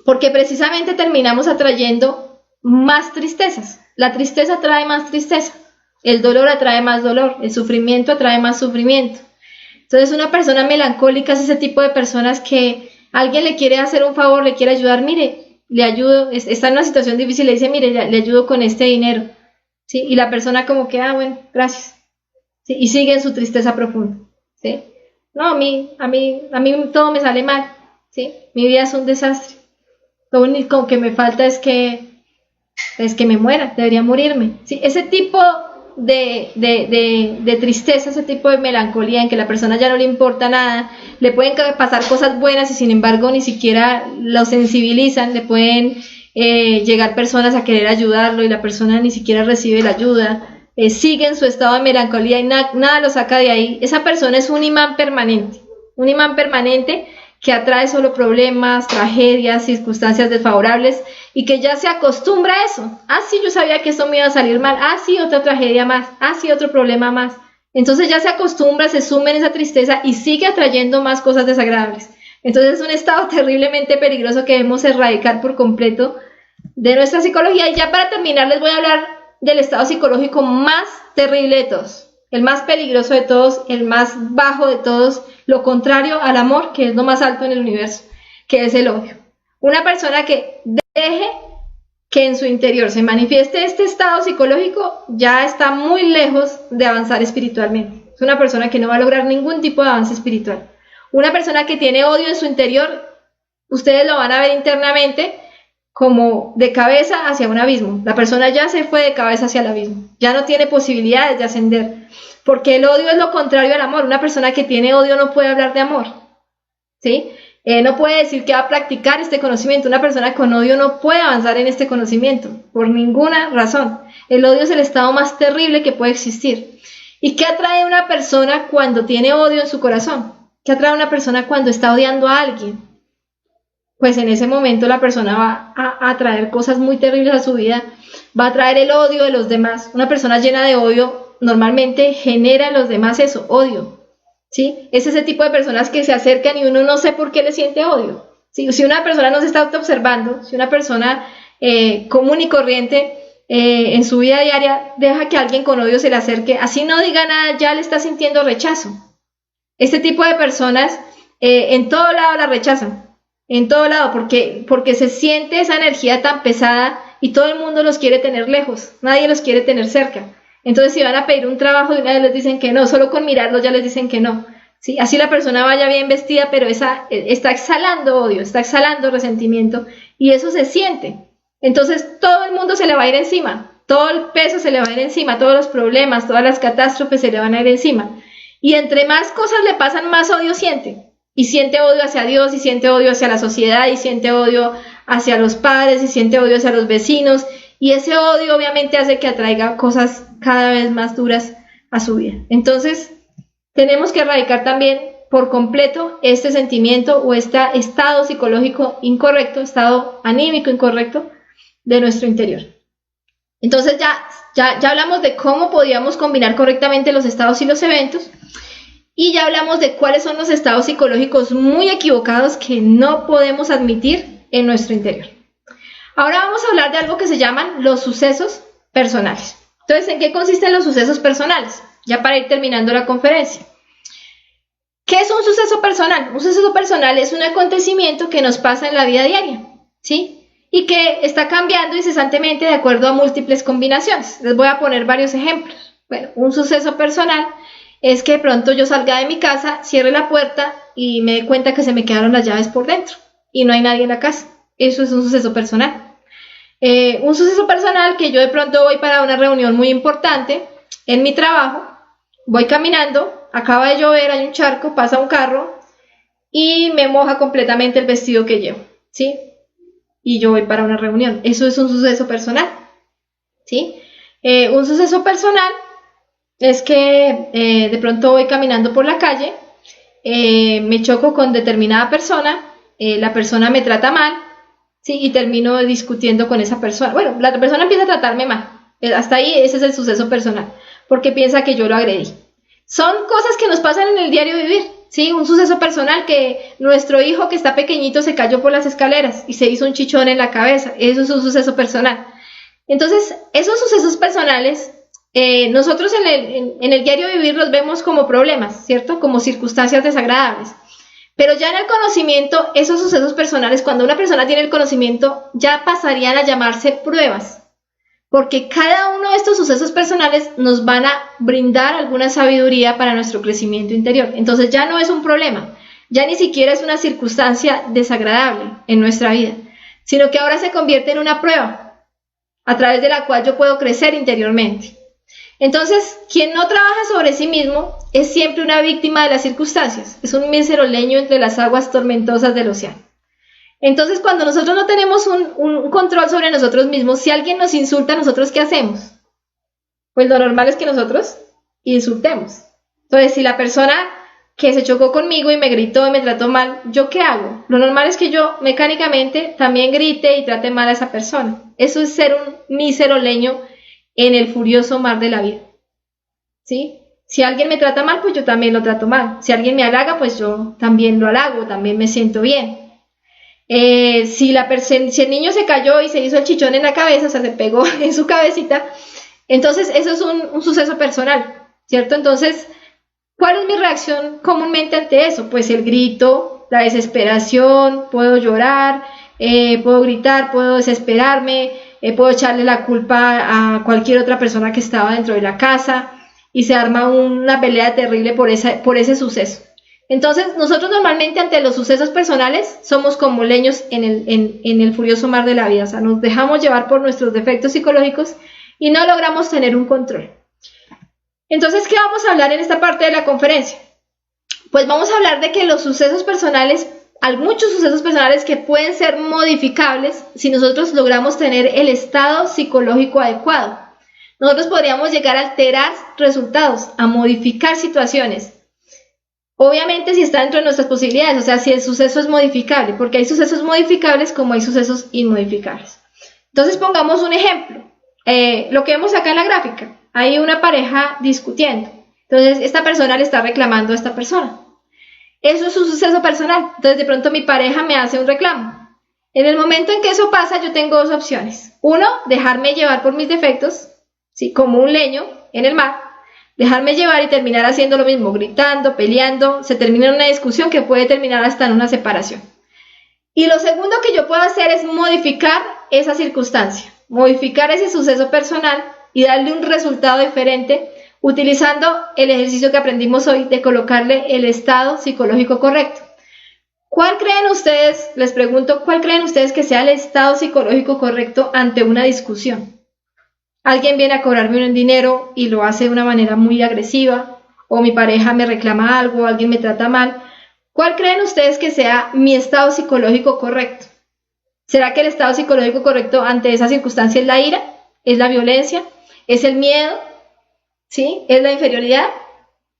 Porque precisamente terminamos atrayendo más tristezas. La tristeza trae más tristeza. El dolor atrae más dolor, el sufrimiento atrae más sufrimiento. Entonces una persona melancólica es ese tipo de personas que alguien le quiere hacer un favor, le quiere ayudar, mire, le ayudo, está en una situación difícil, le dice, mire, le ayudo con este dinero, ¿sí? Y la persona como que, bueno, gracias, ¿sí? Y sigue en su tristeza profunda, ¿sí? No, a mí todo me sale mal, ¿sí? Mi vida es un desastre. Lo único que me falta es que me muera, debería morirme, ¿sí? Ese tipo de tristeza, ese tipo de melancolía en que la persona ya no le importa nada, le pueden pasar cosas buenas y sin embargo ni siquiera lo sensibilizan, le pueden llegar personas a querer ayudarlo y la persona ni siquiera recibe la ayuda, sigue en su estado de melancolía y nada lo saca de ahí. Esa persona es un imán permanente que atrae solo problemas, tragedias, circunstancias desfavorables y que ya se acostumbra a eso. Ah, sí, yo sabía que esto me iba a salir mal. Ah, sí, otra tragedia más. Ah, sí, otro problema más. Entonces ya se acostumbra, se sume en esa tristeza y sigue atrayendo más cosas desagradables. Entonces es un estado terriblemente peligroso que debemos erradicar por completo de nuestra psicología. Y ya para terminar les voy a hablar del estado psicológico más terrible de todos. El más peligroso de todos, el más bajo de todos, lo contrario al amor, que es lo más alto en el universo, que es el odio. Una persona que deje que en su interior se manifieste este estado psicológico ya está muy lejos de avanzar espiritualmente. Es una persona que no va a lograr ningún tipo de avance espiritual. Una persona que tiene odio en su interior, ustedes lo van a ver internamente como de cabeza hacia un abismo. La persona ya se fue de cabeza hacia el abismo, ya no tiene posibilidades de ascender, porque el odio es lo contrario al amor. Una persona que tiene odio no puede hablar de amor, ¿sí? No puede decir que va a practicar este conocimiento. Una persona con odio no puede avanzar en este conocimiento, por ninguna razón. El odio es el estado más terrible que puede existir. ¿Y qué atrae a una persona cuando tiene odio en su corazón? ¿Qué atrae a una persona cuando está odiando a alguien? Pues en ese momento la persona va a atraer cosas muy terribles a su vida, va a traer el odio de los demás. Una persona llena de odio normalmente genera en los demás eso, odio, ¿sí? Es ese tipo de personas que se acercan y uno no sé por qué le siente odio, ¿sí? Si una persona no se está observando, si una persona común y corriente en su vida diaria deja que alguien con odio se le acerque, así no diga nada, ya le está sintiendo rechazo. Este tipo de personas en todo lado la rechazan. En todo lado, porque se siente esa energía tan pesada y todo el mundo los quiere tener lejos, nadie los quiere tener cerca. Entonces si van a pedir un trabajo de una vez les dicen que no, solo con mirarlos ya les dicen que no, ¿sí? Así la persona vaya bien vestida, pero está exhalando odio, está exhalando resentimiento y eso se siente. Entonces todo el mundo se le va a ir encima, todo el peso se le va a ir encima, todos los problemas, todas las catástrofes se le van a ir encima. Y entre más cosas le pasan, más odio siente. Y siente odio hacia Dios, y siente odio hacia la sociedad, y siente odio hacia los padres, y siente odio hacia los vecinos, y ese odio obviamente hace que atraiga cosas cada vez más duras a su vida. Entonces, tenemos que erradicar también por completo este sentimiento o este estado psicológico incorrecto, estado anímico incorrecto de nuestro interior. Entonces ya hablamos de cómo podíamos combinar correctamente los estados y los eventos. Y ya hablamos de cuáles son los estados psicológicos muy equivocados que no podemos admitir en nuestro interior. Ahora vamos a hablar de algo que se llaman los sucesos personales. Entonces, ¿en qué consisten los sucesos personales? Ya para ir terminando la conferencia. ¿Qué es un suceso personal? Un suceso personal es un acontecimiento que nos pasa en la vida diaria, ¿sí? Y que está cambiando incesantemente de acuerdo a múltiples combinaciones. Les voy a poner varios ejemplos. Bueno, un suceso personal es que de pronto yo salga de mi casa, cierre la puerta y me dé cuenta que se me quedaron las llaves por dentro y no hay nadie en la casa. Eso es un suceso personal. Un suceso personal que yo de pronto voy para una reunión muy importante en mi trabajo, voy caminando, acaba de llover, hay un charco, pasa un carro y me moja completamente el vestido que llevo, ¿sí? Y yo voy para una reunión. Eso es un suceso personal, ¿sí? Un suceso personal es que de pronto voy caminando por la calle, me choco con determinada persona, la persona me trata mal, ¿sí? Y termino discutiendo con esa persona. Bueno, la persona empieza a tratarme mal. Hasta ahí ese es el suceso personal, porque piensa que yo lo agredí. Son cosas que nos pasan en el diario vivir, ¿sí? Un suceso personal, que nuestro hijo que está pequeñito se cayó por las escaleras y se hizo un chichón en la cabeza. Eso es un suceso personal. Entonces, esos sucesos personales, nosotros en el diario vivir los vemos como problemas, ¿cierto? Como circunstancias desagradables. Pero ya en el conocimiento, esos sucesos personales, cuando una persona tiene el conocimiento, ya pasarían a llamarse pruebas. Porque cada uno de estos sucesos personales nos van a brindar alguna sabiduría para nuestro crecimiento interior. Entonces ya no es un problema, ya ni siquiera es una circunstancia desagradable en nuestra vida, sino que ahora se convierte en una prueba a través de la cual yo puedo crecer interiormente. Entonces, quien no trabaja sobre sí mismo es siempre una víctima de las circunstancias, es un mísero leño entre las aguas tormentosas del océano. Entonces, cuando nosotros no tenemos un control sobre nosotros mismos, si alguien nos insulta, ¿nosotros qué hacemos? Pues lo normal es que nosotros insultemos. Entonces, si la persona que se chocó conmigo y me gritó y me trató mal, ¿yo qué hago? Lo normal es que yo mecánicamente también grite y trate mal a esa persona. Eso es ser un mísero leño en el furioso mar de la vida, ¿sí? Si alguien me trata mal, pues yo también lo trato mal. Si alguien me halaga, pues yo también lo halago, también me siento bien. Si el niño se cayó y se hizo el chichón en la cabeza, o sea, se pegó en su cabecita, entonces eso es un suceso personal, ¿cierto? Entonces, ¿cuál es mi reacción comúnmente ante eso? Pues el grito, la desesperación, puedo llorar, puedo gritar, puedo desesperarme, puedo echarle la culpa a cualquier otra persona que estaba dentro de la casa y se arma una pelea terrible por ese suceso. Entonces, nosotros normalmente ante los sucesos personales somos como leños en el furioso mar de la vida, o sea, nos dejamos llevar por nuestros defectos psicológicos y no logramos tener un control. Entonces, ¿qué vamos a hablar en esta parte de la conferencia? Pues vamos a hablar de que los sucesos personales, hay muchos sucesos personales que pueden ser modificables si nosotros logramos tener el estado psicológico adecuado. Nosotros podríamos llegar a alterar resultados, a modificar situaciones. Obviamente si está dentro de nuestras posibilidades, o sea, si el suceso es modificable, porque hay sucesos modificables como hay sucesos inmodificables. Entonces pongamos un ejemplo, lo que vemos acá en la gráfica, hay una pareja discutiendo, entonces esta persona le está reclamando a esta persona. Eso es un suceso personal, entonces de pronto mi pareja me hace un reclamo. En el momento en que eso pasa, yo tengo dos opciones. Uno, dejarme llevar por mis defectos, ¿sí? Como un leño en el mar, dejarme llevar y terminar haciendo lo mismo, gritando, peleando, se termina en una discusión que puede terminar hasta en una separación. Y lo segundo que yo puedo hacer es modificar esa circunstancia, modificar ese suceso personal y darle un resultado diferente utilizando el ejercicio que aprendimos hoy de colocarle el estado psicológico correcto. ¿Cuál creen ustedes, les pregunto, cuál creen ustedes que sea el estado psicológico correcto ante una discusión? Alguien viene a cobrarme un dinero y lo hace de una manera muy agresiva, o mi pareja me reclama algo, alguien me trata mal. ¿Cuál creen ustedes que sea mi estado psicológico correcto? ¿Será que el estado psicológico correcto ante esa circunstancia es la ira? ¿Es la violencia? ¿Es el miedo? ¿Sí? ¿Es la inferioridad?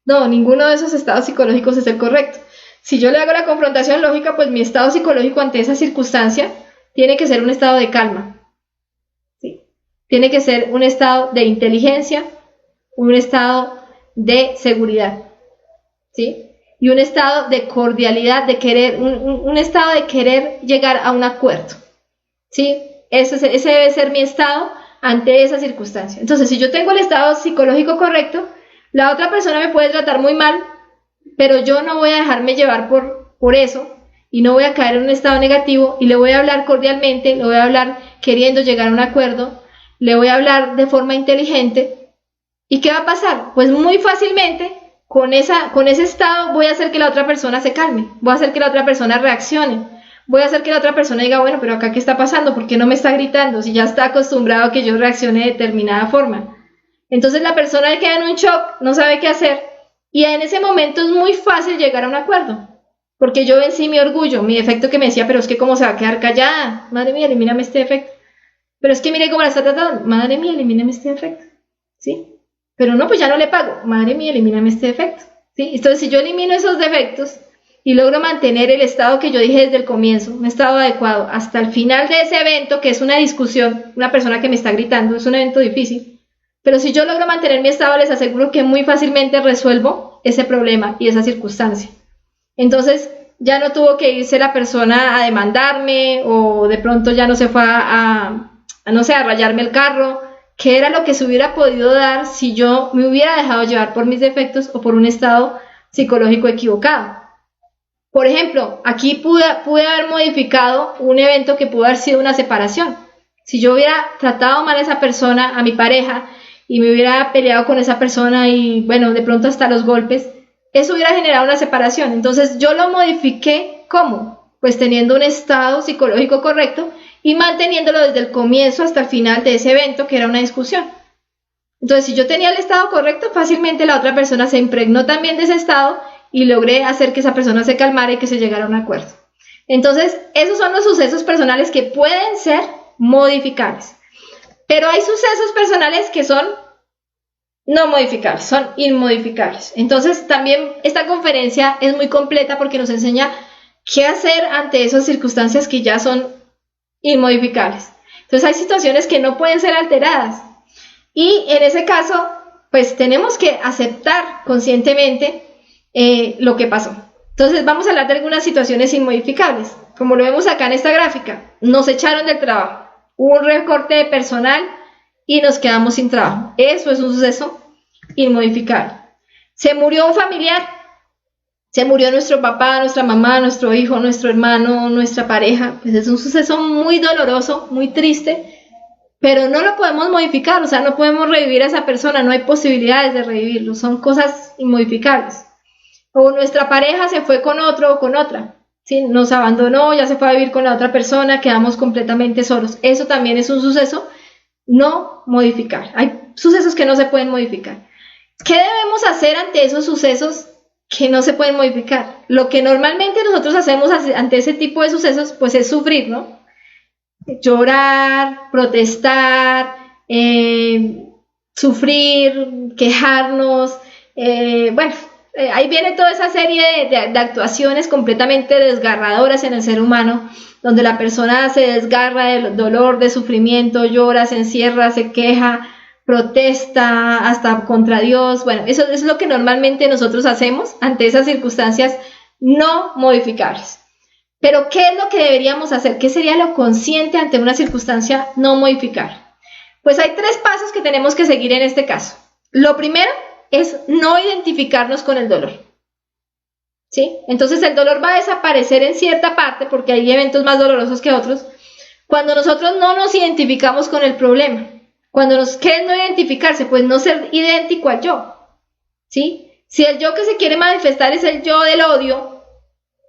No, ninguno de esos estados psicológicos es el correcto. Si yo le hago la confrontación lógica, pues mi estado psicológico ante esa circunstancia tiene que ser un estado de calma. Tiene que ser un estado de inteligencia, un estado de seguridad, ¿sí? Y un estado de cordialidad, de querer, un estado de querer llegar a un acuerdo, ¿sí? Ese debe ser mi estado ante esa circunstancia. Entonces, si yo tengo el estado psicológico correcto, la otra persona me puede tratar muy mal, pero yo no voy a dejarme llevar por eso y no voy a caer en un estado negativo y le voy a hablar cordialmente, le voy a hablar queriendo llegar a un acuerdo, le voy a hablar de forma inteligente. ¿Y qué va a pasar? Pues muy fácilmente con ese estado voy a hacer que la otra persona se calme, voy a hacer que la otra persona reaccione, voy a hacer que la otra persona diga, bueno, pero acá ¿qué está pasando? ¿Por qué no me está gritando? Si ya está acostumbrado a que yo reaccione de determinada forma. Entonces la persona queda en un shock, no sabe qué hacer, y en ese momento es muy fácil llegar a un acuerdo, porque yo vencí mi orgullo, mi defecto que me decía, pero es que ¿cómo se va a quedar callada? Madre mía, elimíname este defecto. Pero es que mire cómo la está tratando. Madre mía, elimíname este defecto. ¿Sí? pero no, pues ya no le pago. Madre mía, elimíname este defecto, ¿sí? Entonces, si yo elimino esos defectos y logro mantener el estado que yo dije desde el comienzo, un estado adecuado, hasta el final de ese evento, que es una discusión, una persona que me está gritando, es un evento difícil, pero si yo logro mantener mi estado, les aseguro que muy fácilmente resuelvo ese problema y esa circunstancia. Entonces, ya no tuvo que irse la persona a demandarme, o de pronto ya no se fue no sé, a rayarme el carro, que era lo que se hubiera podido dar si yo me hubiera dejado llevar por mis defectos o por un estado psicológico equivocado. Por ejemplo, aquí pude haber modificado un evento que pudo haber sido una separación. Si yo hubiera tratado mal a esa persona, a mi pareja, y me hubiera peleado con esa persona y, bueno, de pronto hasta los golpes, eso hubiera generado una separación. Entonces yo lo modifiqué, ¿cómo? Pues teniendo un estado psicológico correcto y manteniéndolo desde el comienzo hasta el final de ese evento, que era una discusión. Entonces, si yo tenía el estado correcto, fácilmente la otra persona se impregnó también de ese estado y logré hacer que esa persona se calmara y que se llegara a un acuerdo. Entonces, esos son los sucesos personales que pueden ser modificables. Pero hay sucesos personales que son no modificables, son inmodificables. Entonces, también esta conferencia es muy completa porque nos enseña qué hacer ante esas circunstancias que ya son inmodificables. Entonces, hay situaciones que no pueden ser alteradas. Y en ese caso, pues tenemos que aceptar conscientemente lo que pasó. Entonces vamos a hablar de algunas situaciones inmodificables. Como lo vemos acá en esta gráfica, nos echaron del trabajo, hubo un recorte de personal y nos quedamos sin trabajo. Eso es un suceso inmodificable. Se murió un familiar, se murió nuestro papá, nuestra mamá, nuestro hijo, nuestro hermano, nuestra pareja. Pues es un suceso muy doloroso, muy triste, pero no lo podemos modificar, o sea, no podemos revivir a esa persona, no hay posibilidades de revivirlo, son cosas inmodificables. O nuestra pareja se fue con otro o con otra, ¿sí? Nos abandonó, ya se fue a vivir con la otra persona, quedamos completamente solos. Eso también es un suceso no modificar. Hay sucesos que no se pueden modificar. ¿Qué debemos hacer ante esos sucesos que no se pueden modificar? Lo que normalmente nosotros hacemos ante ese tipo de sucesos, pues es sufrir, ¿no? Llorar, protestar, sufrir, quejarnos, bueno, ahí viene toda esa serie de actuaciones completamente desgarradoras en el ser humano, donde la persona se desgarra del dolor, de sufrimiento, llora, se encierra, se queja, protesta hasta contra Dios. Bueno, eso es lo que normalmente nosotros hacemos ante esas circunstancias no modificables. Pero, ¿qué es lo que deberíamos hacer? ¿Qué sería lo consciente ante una circunstancia no modificable? Pues hay 3 pasos que tenemos que seguir en este caso. Lo primero es no identificarnos con el dolor, ¿sí? Entonces el dolor va a desaparecer en cierta parte, porque hay eventos más dolorosos que otros, cuando nosotros no nos identificamos con el problema. Cuando nos quieren no identificarse, pues no ser idéntico al yo, ¿sí? Si el yo que se quiere manifestar es el yo del odio,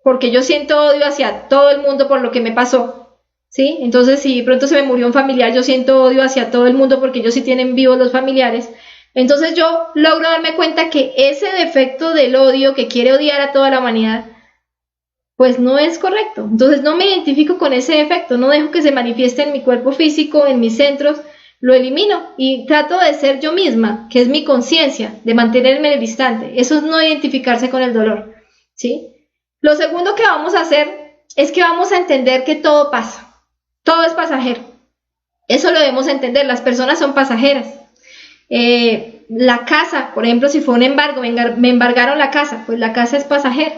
porque yo siento odio hacia todo el mundo por lo que me pasó, ¿sí? Entonces, si pronto se me murió un familiar, yo siento odio hacia todo el mundo porque ellos sí tienen vivos los familiares. Entonces yo logro darme cuenta que ese defecto del odio que quiere odiar a toda la humanidad, pues no es correcto. Entonces no me identifico con ese defecto, no dejo que se manifieste en mi cuerpo físico, en mis centros, lo elimino y trato de ser yo misma, que es mi conciencia, de mantenerme en el instante. Eso es no identificarse con el dolor, ¿sí? Lo segundo que vamos a hacer es que vamos a entender que todo pasa, todo es pasajero. Eso lo debemos entender, las personas son pasajeras. La casa, por ejemplo, si fue un embargo, me embargaron la casa, pues la casa es pasajera,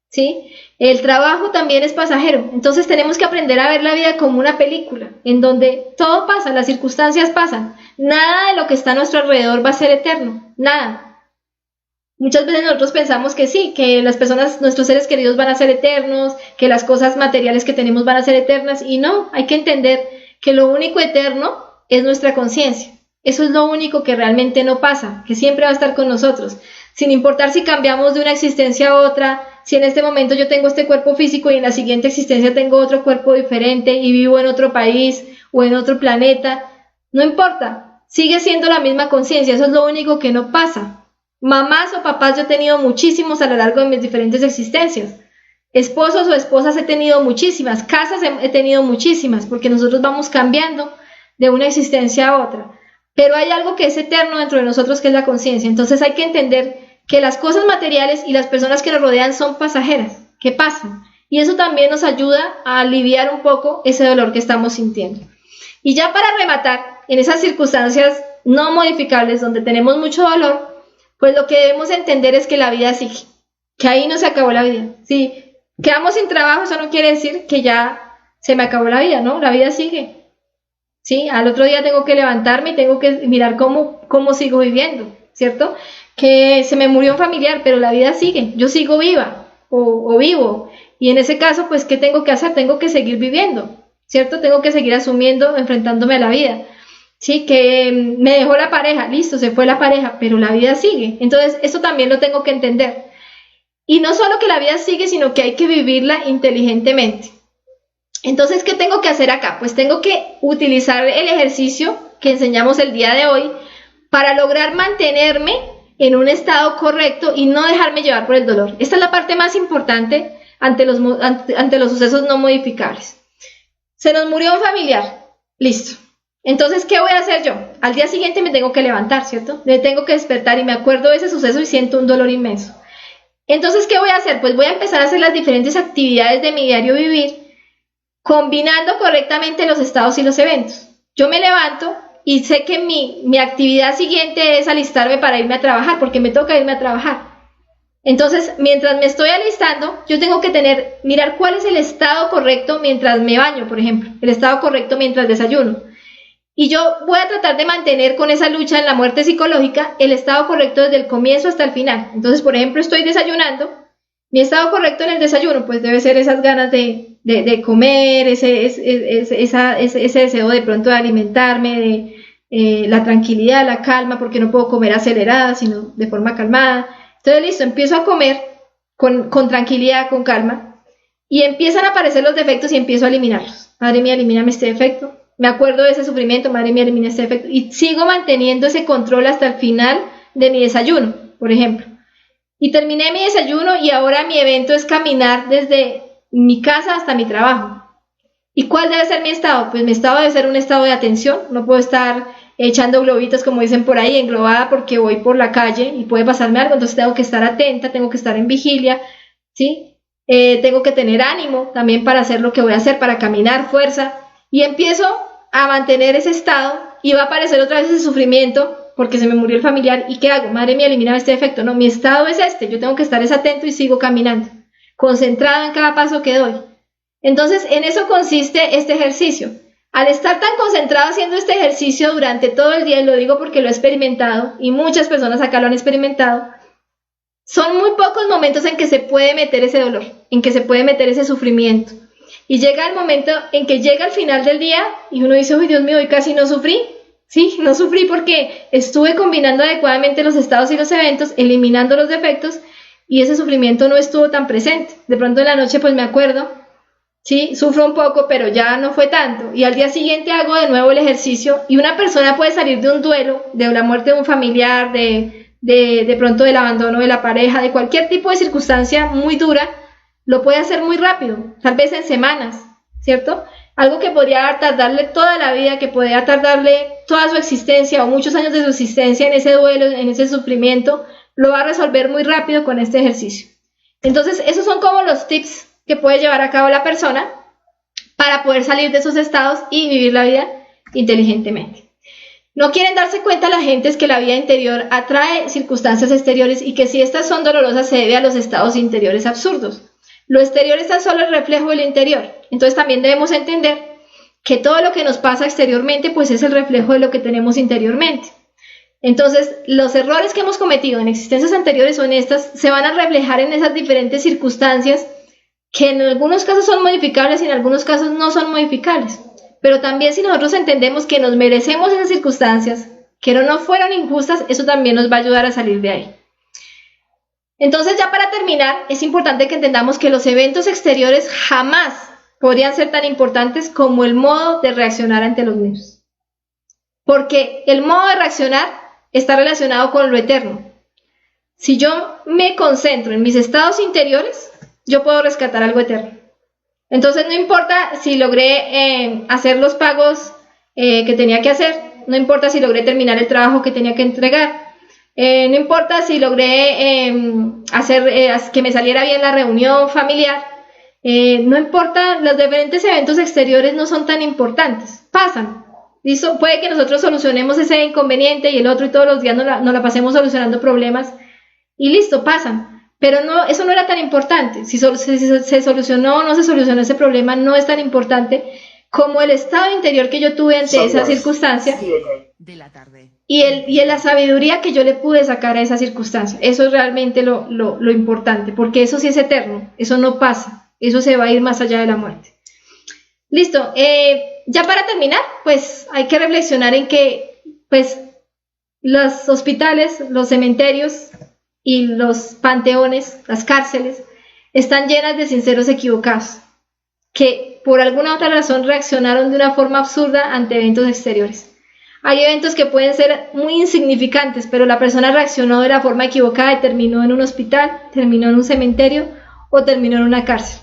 ¿sí? El trabajo también es pasajero. Entonces tenemos que aprender a ver la vida como una película, en donde todo pasa, las circunstancias pasan. Nada de lo que está a nuestro alrededor va a ser eterno, nada. Muchas veces nosotros pensamos que sí, que las personas, nuestros seres queridos van a ser eternos, que las cosas materiales que tenemos van a ser eternas, y no, hay que entender que lo único eterno es nuestra conciencia. Eso es lo único que realmente no pasa, que siempre va a estar con nosotros, sin importar si cambiamos de una existencia a otra, si en este momento yo tengo este cuerpo físico y en la siguiente existencia tengo otro cuerpo diferente y vivo en otro país o en otro planeta, no importa, sigue siendo la misma conciencia, eso es lo único que no pasa. Mamás o papás yo he tenido muchísimos a lo largo de mis diferentes existencias. Esposos o esposas he tenido muchísimas. Casas he tenido muchísimas, porque nosotros vamos cambiando de una existencia a otra. pero hay algo que es eterno dentro de nosotros, que es la conciencia. Entonces hay que entender que las cosas materiales y las personas que nos rodean son pasajeras, que pasan, y eso también nos ayuda a aliviar un poco ese dolor que estamos sintiendo. Y ya para rematar, en esas circunstancias no modificables donde tenemos mucho dolor, pues lo que debemos entender es que la vida sigue, que ahí no se acabó la vida. Si quedamos sin trabajo, eso no quiere decir que ya se me acabó la vida, ¿no? La vida sigue. Sí, al otro día tengo que levantarme y tengo que mirar cómo sigo viviendo, ¿cierto? Que se me murió un familiar, pero la vida sigue, yo sigo viva o vivo, y en ese caso, pues, ¿qué tengo que hacer? Tengo que seguir viviendo, ¿cierto? Tengo que seguir asumiendo, enfrentándome a la vida. Sí, que me dejó la pareja, listo, se fue la pareja, pero la vida sigue. Entonces, eso también lo tengo que entender. Y no solo que la vida sigue, sino que hay que vivirla inteligentemente. Entonces, ¿qué tengo que hacer acá? Pues tengo que utilizar el ejercicio que enseñamos el día de hoy para lograr mantenerme en un estado correcto y no dejarme llevar por el dolor. Esta es la parte más importante ante los sucesos no modificables. Se nos murió un familiar, listo. Entonces, ¿qué voy a hacer yo? Al día siguiente me tengo que levantar, ¿cierto? Me tengo que despertar y me acuerdo de ese suceso y siento un dolor inmenso. Entonces, ¿qué voy a hacer? Pues voy a empezar a hacer las diferentes actividades de mi diario vivir, combinando correctamente los estados y los eventos. Yo me levanto y sé que mi actividad siguiente es alistarme para irme a trabajar, porque me toca irme a trabajar. Entonces, mientras me estoy alistando, yo tengo que mirar cuál es el estado correcto mientras me baño, por ejemplo, el estado correcto mientras desayuno. Y yo voy a tratar de mantener con esa lucha en la muerte psicológica el estado correcto desde el comienzo hasta el final. Entonces, por ejemplo, estoy desayunando, mi estado correcto en el desayuno, pues debe ser esas ganas de comer, ese deseo de pronto de alimentarme, la tranquilidad, la calma, porque no puedo comer acelerada, sino de forma calmada. Entonces, listo, empiezo a comer con tranquilidad, con calma, y empiezan a aparecer los defectos y empiezo a eliminarlos. Madre mía, elimíname este defecto. Me acuerdo de ese sufrimiento, madre mía, elimina este defecto. Y sigo manteniendo ese control hasta el final de mi desayuno, por ejemplo. Y terminé mi desayuno y ahora mi evento es caminar desde mi casa hasta mi trabajo. ¿Y cuál debe ser mi estado? Pues mi estado debe ser un estado de atención. No puedo estar echando globitos, como dicen por ahí, englobada porque voy por la calle y puede pasarme algo. Entonces tengo que estar atenta, tengo que estar en vigilia, ¿sí? Tengo que tener ánimo también para hacer lo que voy a hacer, para caminar, fuerza. Y empiezo a mantener ese estado y va a aparecer otra vez ese sufrimiento porque se me murió el familiar. ¿Y qué hago? Madre mía, eliminar este defecto. No, mi estado es este. Yo tengo que estar atento y sigo caminando, concentrado en cada paso que doy. Entonces, en eso consiste este ejercicio. Al estar tan concentrado haciendo este ejercicio durante todo el día, y lo digo porque lo he experimentado y muchas personas acá lo han experimentado, son muy pocos momentos en que se puede meter ese dolor, en que se puede meter ese sufrimiento. Y llega el momento en que llega al final del día y uno dice, uy, Dios mío, hoy casi no sufrí. Sí, no sufrí porque estuve combinando adecuadamente los estados y los eventos, eliminando los defectos, y ese sufrimiento no estuvo tan presente. De pronto en la noche pues me acuerdo, sí, sufro un poco, pero ya no fue tanto. Y al día siguiente hago de nuevo el ejercicio y una persona puede salir de un duelo, de la muerte de un familiar, de pronto del abandono de la pareja, de cualquier tipo de circunstancia muy dura, lo puede hacer muy rápido, tal vez en semanas, ¿cierto? Algo que podría tardarle toda la vida, que podría tardarle toda su existencia o muchos años de su existencia en ese duelo, en ese sufrimiento, lo va a resolver muy rápido con este ejercicio. Entonces, esos son como los tips que puede llevar a cabo la persona para poder salir de esos estados y vivir la vida inteligentemente. No quieren darse cuenta la gente es que la vida interior atrae circunstancias exteriores y que si estas son dolorosas se debe a los estados interiores absurdos. Lo exterior es tan solo el reflejo del interior. Entonces también debemos entender que todo lo que nos pasa exteriormente pues es el reflejo de lo que tenemos interiormente. Entonces los errores que hemos cometido en existencias anteriores o en estas se van a reflejar en esas diferentes circunstancias que en algunos casos son modificables y en algunos casos no son modificables. Pero también si nosotros entendemos que nos merecemos esas circunstancias, que no nos fueron injustas, eso también nos va a ayudar a salir de ahí. Entonces ya para terminar, es importante que entendamos que los eventos exteriores jamás podrían ser tan importantes como el modo de reaccionar ante los mismos. Porque el modo de reaccionar está relacionado con lo eterno. Si yo me concentro en mis estados interiores, yo puedo rescatar algo eterno. Entonces no importa si logré hacer los pagos que tenía que hacer, no importa si logré terminar el trabajo que tenía que entregar, no importa si logré que me saliera bien la reunión familiar, no importa, los diferentes eventos exteriores no son tan importantes, pasan. ¿Listo? Puede que nosotros solucionemos ese inconveniente y el otro y todos los días nos la pasemos solucionando problemas y listo, pasan. Pero no, eso no era tan importante. Si se solucionó o no se solucionó ese problema, no es tan importante como el estado interior que yo tuve ante esa circunstancia de la tarde. y la sabiduría que yo le pude sacar a esa circunstancia. Eso es realmente lo importante, porque eso sí es eterno, eso no pasa, eso se va a ir más allá de la muerte. Listo, ya para terminar, pues hay que reflexionar en que pues los hospitales, los cementerios y los panteones, las cárceles, están llenas de sinceros equivocados, que por alguna otra razón reaccionaron de una forma absurda ante eventos exteriores. Hay eventos que pueden ser muy insignificantes, pero la persona reaccionó de la forma equivocada y terminó en un hospital, terminó en un cementerio o terminó en una cárcel.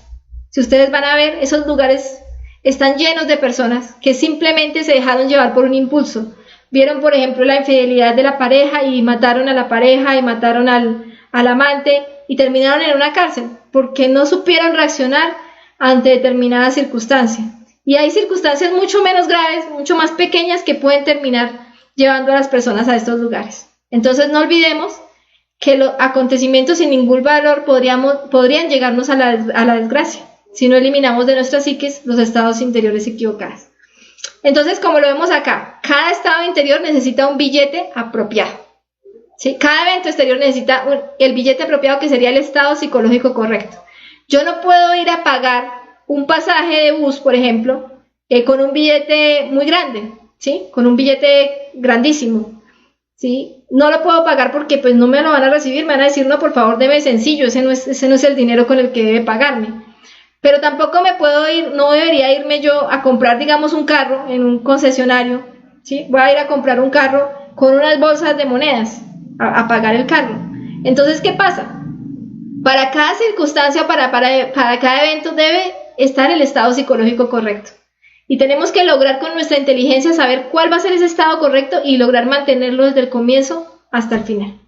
Si ustedes van a ver, esos lugares están llenos de personas que simplemente se dejaron llevar por un impulso. Vieron, por ejemplo, la infidelidad de la pareja y mataron a la pareja y mataron al amante y terminaron en una cárcel porque no supieron reaccionar ante determinada circunstancia. Y hay circunstancias mucho menos graves, mucho más pequeñas que pueden terminar llevando a las personas a estos lugares. Entonces no olvidemos que los acontecimientos sin ningún valor podrían llegarnos a la desgracia si no eliminamos de nuestras psiques los estados interiores equivocados. Entonces, como lo vemos acá, cada estado interior necesita un billete apropiado. ¿Sí? Cada evento exterior necesita el billete apropiado, que sería el estado psicológico correcto. Yo no puedo ir a pagar un pasaje de bus, por ejemplo, con un billete muy grande, ¿sí? Con un billete grandísimo, ¿sí? No lo puedo pagar porque pues no me lo van a recibir, me van a decir, no, por favor, deme sencillo, ese no es el dinero con el que debe pagarme. Pero tampoco me puedo ir, no debería irme yo a comprar, digamos, un carro en un concesionario, ¿sí? Voy a ir a comprar un carro con unas bolsas de monedas a pagar el carro. Entonces, ¿qué pasa? Para cada circunstancia, para cada evento debe estar el estado psicológico correcto. Y tenemos que lograr con nuestra inteligencia saber cuál va a ser ese estado correcto y lograr mantenerlo desde el comienzo hasta el final.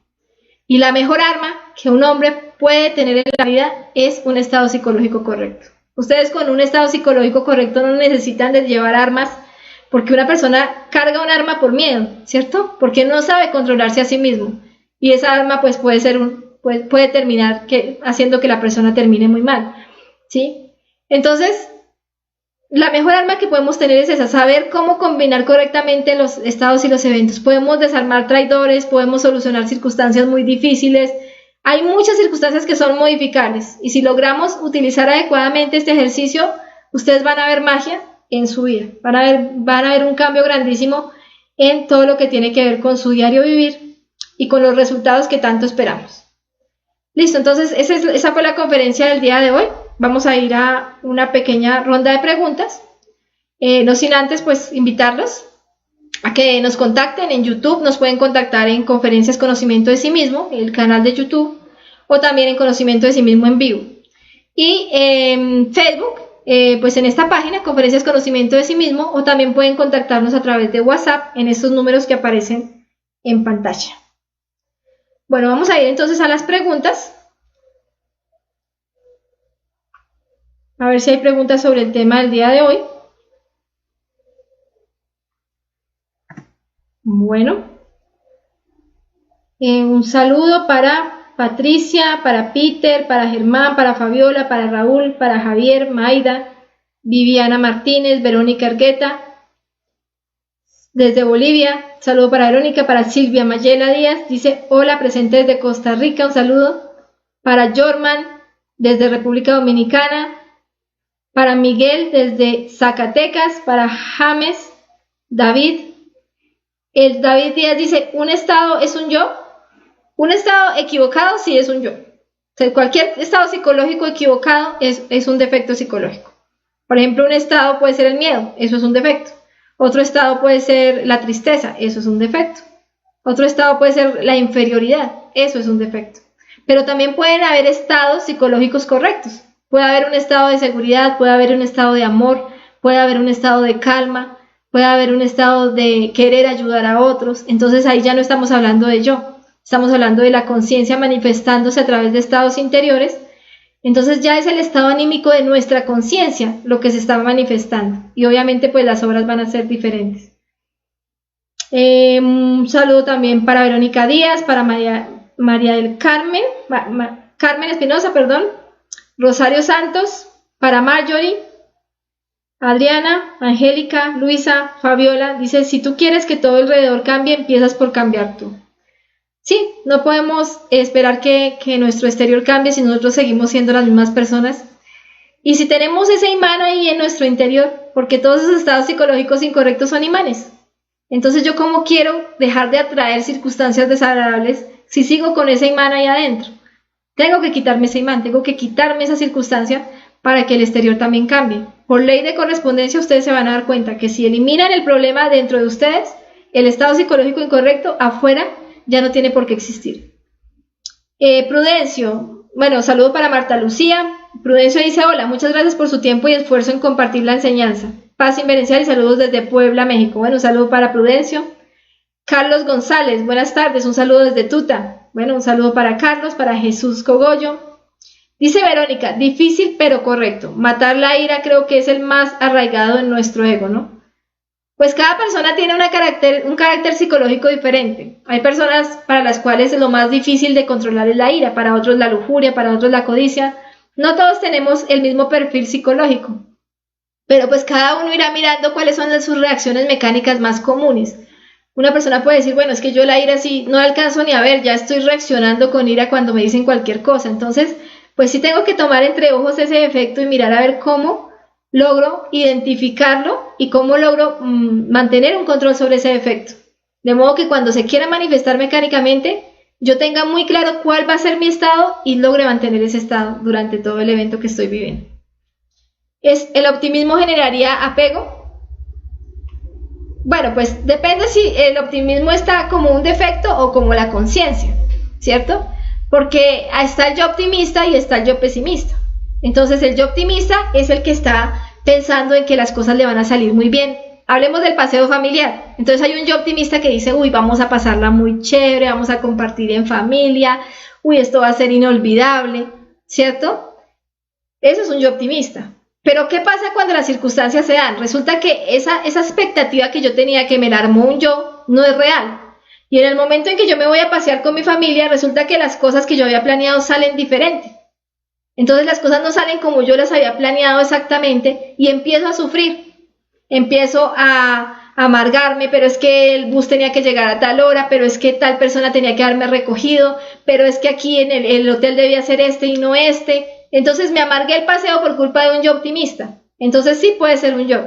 Y la mejor arma que un hombre puede tener en la vida es un estado psicológico correcto. Ustedes con un estado psicológico correcto no necesitan de llevar armas, porque una persona carga un arma por miedo, ¿cierto? Porque no sabe controlarse a sí mismo. Y esa arma pues puede terminar haciendo que la persona termine muy mal, ¿sí? Entonces, la mejor arma que podemos tener es esa, saber cómo combinar correctamente los estados y los eventos. Podemos desarmar traidores, podemos solucionar circunstancias muy difíciles. Hay muchas circunstancias que son modificables y si logramos utilizar adecuadamente este ejercicio, ustedes van a ver magia en su vida. Van a ver un cambio grandísimo en todo lo que tiene que ver con su diario vivir y con los resultados que tanto esperamos. Listo, entonces esa fue la conferencia del día de hoy. Vamos a ir a una pequeña ronda de preguntas. No sin antes, pues, invitarlos a que nos contacten en YouTube. Nos pueden contactar en Conferencias Conocimiento de Sí Mismo, el canal de YouTube, o también en Conocimiento de Sí Mismo en vivo. Y en Facebook, pues en esta página, Conferencias Conocimiento de Sí Mismo, o también pueden contactarnos a través de WhatsApp en estos números que aparecen en pantalla. Bueno, vamos a ir entonces a las preguntas. A ver si hay preguntas sobre el tema del día de hoy. Bueno, un saludo para Patricia, para Peter, para Germán, para Fabiola, para Raúl, para Javier, Maida, Viviana Martínez, Verónica Argueta, desde Bolivia. Saludo para Verónica, para Silvia Mayela Díaz, dice hola, presente desde Costa Rica, un saludo. Para Jorman, desde República Dominicana. Para Miguel desde Zacatecas, para James, David. El David Díaz dice, ¿un estado es un yo? Un estado equivocado sí es un yo. O sea, cualquier estado psicológico equivocado es un defecto psicológico. Por ejemplo, un estado puede ser el miedo, eso es un defecto. Otro estado puede ser la tristeza, eso es un defecto. Otro estado puede ser la inferioridad, eso es un defecto. Pero también pueden haber estados psicológicos correctos. Puede haber un estado de seguridad, puede haber un estado de amor, puede haber un estado de calma, puede haber un estado de querer ayudar a otros. Entonces ahí ya no estamos hablando de yo, estamos hablando de la conciencia manifestándose a través de estados interiores. Entonces ya es el estado anímico de nuestra conciencia lo que se está manifestando, y obviamente pues las obras van a ser diferentes. Un saludo también para Verónica Díaz, para María del Carmen, Carmen Espinosa, perdón, Rosario Santos, para Marjorie, Adriana, Angélica, Luisa, Fabiola. Dice: si tú quieres que todo alrededor cambie, empiezas por cambiar tú. Sí, no podemos esperar que nuestro exterior cambie si nosotros seguimos siendo las mismas personas. Y si tenemos ese imán ahí en nuestro interior, porque todos esos estados psicológicos incorrectos son imanes. Entonces, ¿yo cómo quiero dejar de atraer circunstancias desagradables si sigo con ese imán ahí adentro? Tengo que quitarme ese imán, tengo que quitarme esa circunstancia para que el exterior también cambie. Por ley de correspondencia, ustedes se van a dar cuenta que si eliminan el problema dentro de ustedes, el estado psicológico incorrecto afuera ya no tiene por qué existir. Prudencio, bueno, saludo para Marta Lucía. Prudencio dice: hola, muchas gracias por su tiempo y esfuerzo en compartir la enseñanza. Paz inverencial y saludos desde Puebla, México. Bueno, un saludo para Prudencio. Carlos González, buenas tardes, un saludo desde Tuta. Bueno, un saludo para Carlos, para Jesús Cogollo. Dice Verónica: difícil pero correcto. Matar la ira creo que es el más arraigado en nuestro ego, ¿no? Pues cada persona tiene un carácter psicológico diferente. Hay personas para las cuales lo más difícil de controlar es la ira, para otros la lujuria, para otros la codicia. No todos tenemos el mismo perfil psicológico, pero pues cada uno irá mirando cuáles son sus reacciones mecánicas más comunes. Una persona puede decir: bueno, es que yo la ira sí no alcanzo ni a ver, ya estoy reaccionando con ira cuando me dicen cualquier cosa. Entonces, pues sí tengo que tomar entre ojos ese efecto y mirar a ver cómo logro identificarlo y cómo logro mantener un control sobre ese efecto. De modo que cuando se quiera manifestar mecánicamente, yo tenga muy claro cuál va a ser mi estado y logre mantener ese estado durante todo el evento que estoy viviendo. ¿El optimismo generaría apego? Bueno, pues depende si el optimismo está como un defecto o como la conciencia, ¿cierto? Porque está el yo optimista y está el yo pesimista. Entonces el yo optimista es el que está pensando en que las cosas le van a salir muy bien. Hablemos del paseo familiar. Entonces hay un yo optimista que dice: uy, vamos a pasarla muy chévere, vamos a compartir en familia, uy, esto va a ser inolvidable, ¿cierto? Eso es un yo optimista. Pero ¿qué pasa cuando las circunstancias se dan? Resulta que esa expectativa que yo tenía, que me la armó un yo, no es real. Y en el momento en que yo me voy a pasear con mi familia, resulta que las cosas que yo había planeado salen diferentes. Entonces las cosas no salen como yo las había planeado exactamente y empiezo a sufrir, empiezo a amargarme, pero es que el bus tenía que llegar a tal hora, pero es que tal persona tenía que haberme recogido, pero es que aquí en el hotel debía ser este y no este. Entonces me amargué el paseo por culpa de un yo optimista. Entonces sí puede ser un yo,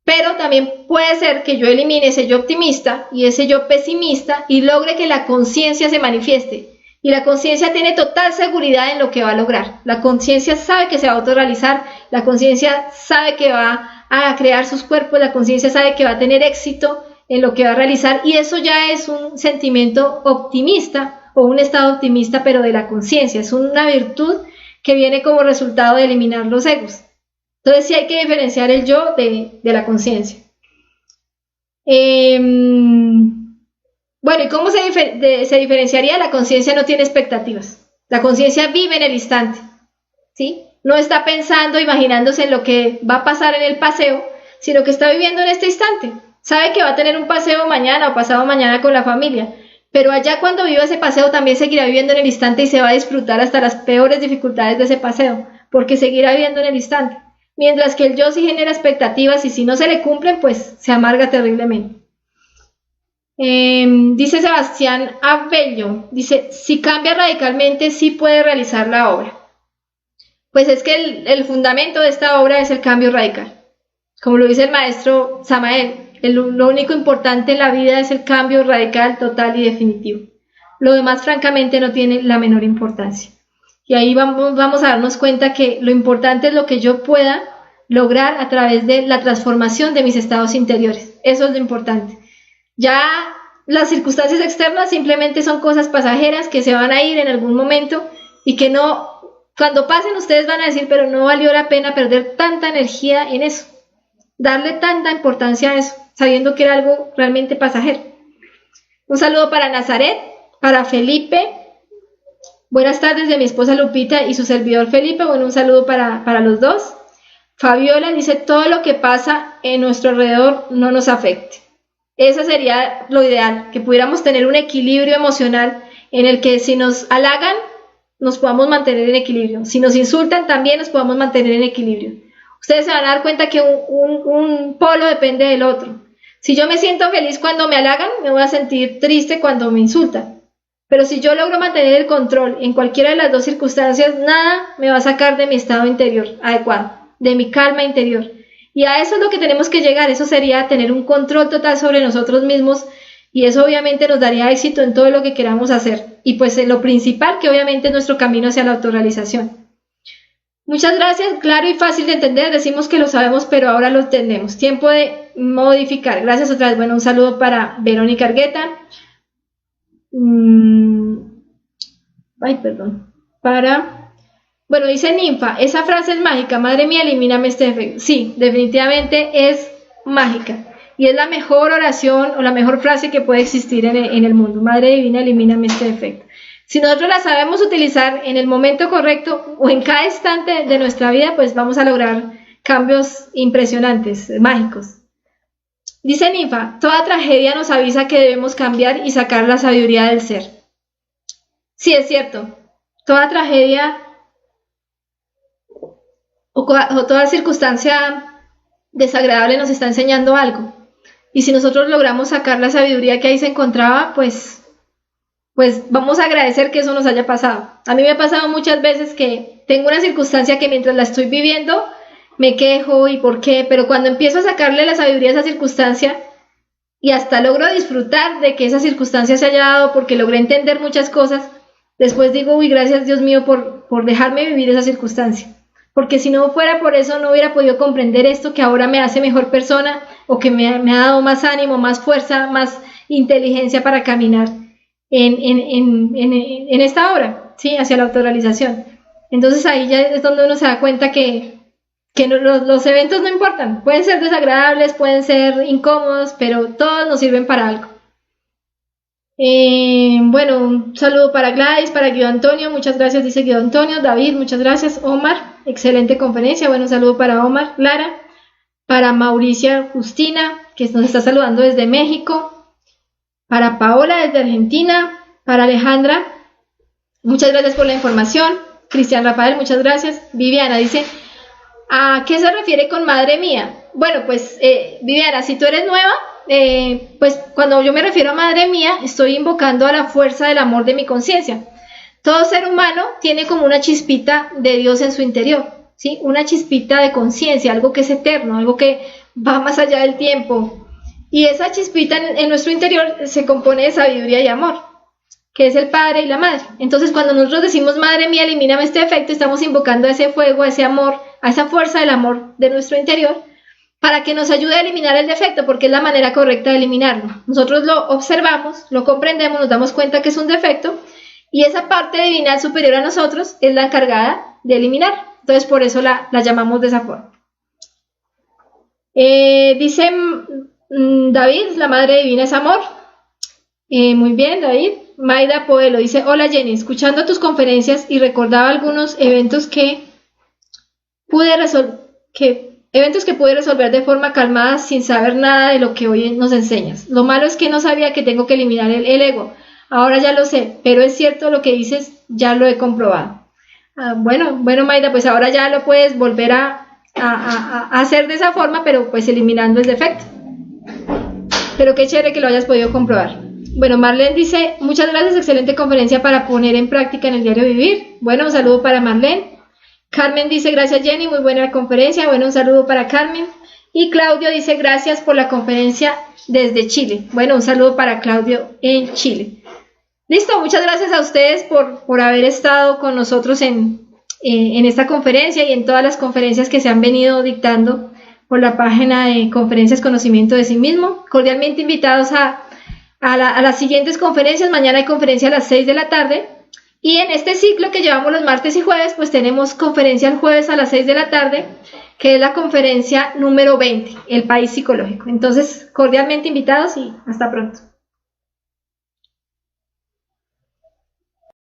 pero también puede ser que yo elimine ese yo optimista y ese yo pesimista y logre que la conciencia se manifieste. Y la conciencia tiene total seguridad en lo que va a lograr. La conciencia sabe que se va a autorrealizar, la conciencia sabe que va a crear sus cuerpos, la conciencia sabe que va a tener éxito en lo que va a realizar, y eso ya es un sentimiento optimista o un estado optimista, pero de la conciencia. Es una virtud que viene como resultado de eliminar los egos. Entonces sí hay que diferenciar el yo de la conciencia. Bueno, ¿y cómo se diferenciaría? La conciencia no tiene expectativas. La conciencia vive en el instante, ¿sí? No está pensando, imaginándose en lo que va a pasar en el paseo, sino que está viviendo en este instante. Sabe que va a tener un paseo mañana o pasado mañana con la familia, pero allá cuando viva ese paseo también seguirá viviendo en el instante y se va a disfrutar hasta las peores dificultades de ese paseo, porque seguirá viviendo en el instante. Mientras que el yo sí genera expectativas y si no se le cumplen, pues se amarga terriblemente. Dice Sebastián Abello, dice: si cambia radicalmente, sí puede realizar la obra. Pues es que el fundamento de esta obra es el cambio radical. Como lo dice el maestro Samael, lo único importante en la vida es el cambio radical, total y definitivo. Lo demás, francamente, no tiene la menor importancia. Y ahí vamos a darnos cuenta que lo importante es lo que yo pueda lograr a través de la transformación de mis estados interiores. Eso es lo importante. Ya las circunstancias externas simplemente son cosas pasajeras que se van a ir en algún momento y que no, cuando pasen ustedes van a decir: pero no valió la pena perder tanta energía en eso, darle tanta importancia a eso. sabiendo que era algo realmente pasajero. Un saludo para Nazaret, para Felipe. Buenas tardes de mi esposa Lupita y su servidor Felipe. Bueno, un saludo para los dos. Fabiola dice, todo lo que pasa en nuestro alrededor no nos afecte. Eso sería lo ideal, que pudiéramos tener un equilibrio emocional en el que si nos halagan, nos podamos mantener en equilibrio. Si nos insultan, también nos podamos mantener en equilibrio. Ustedes se van a dar cuenta que un polo depende del otro. Si yo me siento feliz cuando me halagan, me voy a sentir triste cuando me insultan. Pero si yo logro mantener el control en cualquiera de las dos circunstancias, nada me va a sacar de mi estado interior adecuado, de mi calma interior. Y a eso es lo que tenemos que llegar. Eso sería tener un control total sobre nosotros mismos, y eso obviamente nos daría éxito en todo lo que queramos hacer. Y pues lo principal, que obviamente es nuestro camino hacia la autorrealización. Muchas gracias, claro y fácil de entender. Decimos que lo sabemos, pero ahora lo entendemos. Tiempo de modificar. Gracias otra vez. Bueno, un saludo para Verónica Argueta. Bueno, dice Ninfa, esa frase es mágica. Madre mía, elimíname este defecto. Sí, definitivamente es mágica. Y es la mejor oración o la mejor frase que puede existir en el mundo. Madre divina, elimíname este defecto. Si nosotros la sabemos utilizar en el momento correcto o en cada instante de nuestra vida, pues vamos a lograr cambios impresionantes, mágicos. Dice Ninfa, toda tragedia nos avisa que debemos cambiar y sacar la sabiduría del ser. Sí, es cierto. Toda tragedia o toda circunstancia desagradable nos está enseñando algo. Y si nosotros logramos sacar la sabiduría que ahí se encontraba, pues vamos a agradecer que eso nos haya pasado. A mí me ha pasado muchas veces que tengo una circunstancia que mientras la estoy viviendo me quejo y por qué, pero cuando empiezo a sacarle la sabiduría a esa circunstancia y hasta logro disfrutar de que esa circunstancia se haya dado porque logré entender muchas cosas, después digo, uy, gracias Dios mío por dejarme vivir esa circunstancia. Porque si no fuera por eso no hubiera podido comprender esto que ahora me hace mejor persona o que me ha dado más ánimo, más fuerza, más inteligencia para caminar en esta obra, ¿sí? Hacia la autorrealización. Entonces ahí ya es donde uno se da cuenta que los eventos no importan, pueden ser desagradables, pueden ser incómodos, pero todos nos sirven para algo. Bueno, un saludo para Gladys, para Guido Antonio, muchas gracias, dice Guido Antonio. David, muchas gracias. Omar, excelente conferencia, bueno, un saludo para Omar. Lara, para Mauricia Justina, que nos está saludando desde México. Para Paola desde Argentina, para Alejandra, muchas gracias por la información. Cristian Rafael, muchas gracias. Viviana dice, ¿a qué se refiere con madre mía? Bueno, pues Viviana, si tú eres nueva, pues cuando yo me refiero a madre mía, estoy invocando a la fuerza del amor de mi conciencia. Todo ser humano tiene como una chispita de Dios en su interior, ¿sí? Una chispita de conciencia, algo que es eterno, algo que va más allá del tiempo. Y esa chispita en nuestro interior se compone de sabiduría y amor, que es el padre y la madre. Entonces cuando nosotros decimos madre mía, elimíname este defecto, estamos invocando a ese fuego, a ese amor, a esa fuerza del amor de nuestro interior, para que nos ayude a eliminar el defecto, porque es la manera correcta de eliminarlo. Nosotros lo observamos, lo comprendemos, nos damos cuenta que es un defecto, y esa parte divinal superior a nosotros es la encargada de eliminar. Entonces por eso la llamamos de esa forma. Dice David, la madre divina es amor. Muy bien, David. Maida Poelo dice, hola Jenny, escuchando tus conferencias y recordaba algunos eventos que pude resolver de forma calmada sin saber nada de lo que hoy nos enseñas. Lo malo es que no sabía que tengo que eliminar el ego. Ahora ya lo sé, pero es cierto lo que dices, ya lo he comprobado. Bueno, Maida, pues ahora ya lo puedes volver a hacer de esa forma, pero pues eliminando el defecto. Pero qué chévere que lo hayas podido comprobar. Bueno, Marlene dice, muchas gracias, excelente conferencia para poner en práctica en el diario vivir. Bueno, un saludo para Marlene. Carmen dice, gracias Jenny, muy buena conferencia. Bueno, un saludo para Carmen. Y Claudio dice, gracias por la conferencia desde Chile. Bueno, un saludo para Claudio en Chile. Listo, muchas gracias a ustedes por haber estado con nosotros en esta conferencia y en todas las conferencias que se han venido dictando por la página de Conferencias Conocimiento de Sí Mismo. Cordialmente invitados a las siguientes conferencias. Mañana hay conferencia a las 6 de la tarde. Y en este ciclo que llevamos los martes y jueves, pues tenemos conferencia el jueves a las 6 de la tarde que es la conferencia número 20, El País Psicológico. Entonces, cordialmente invitados y hasta pronto.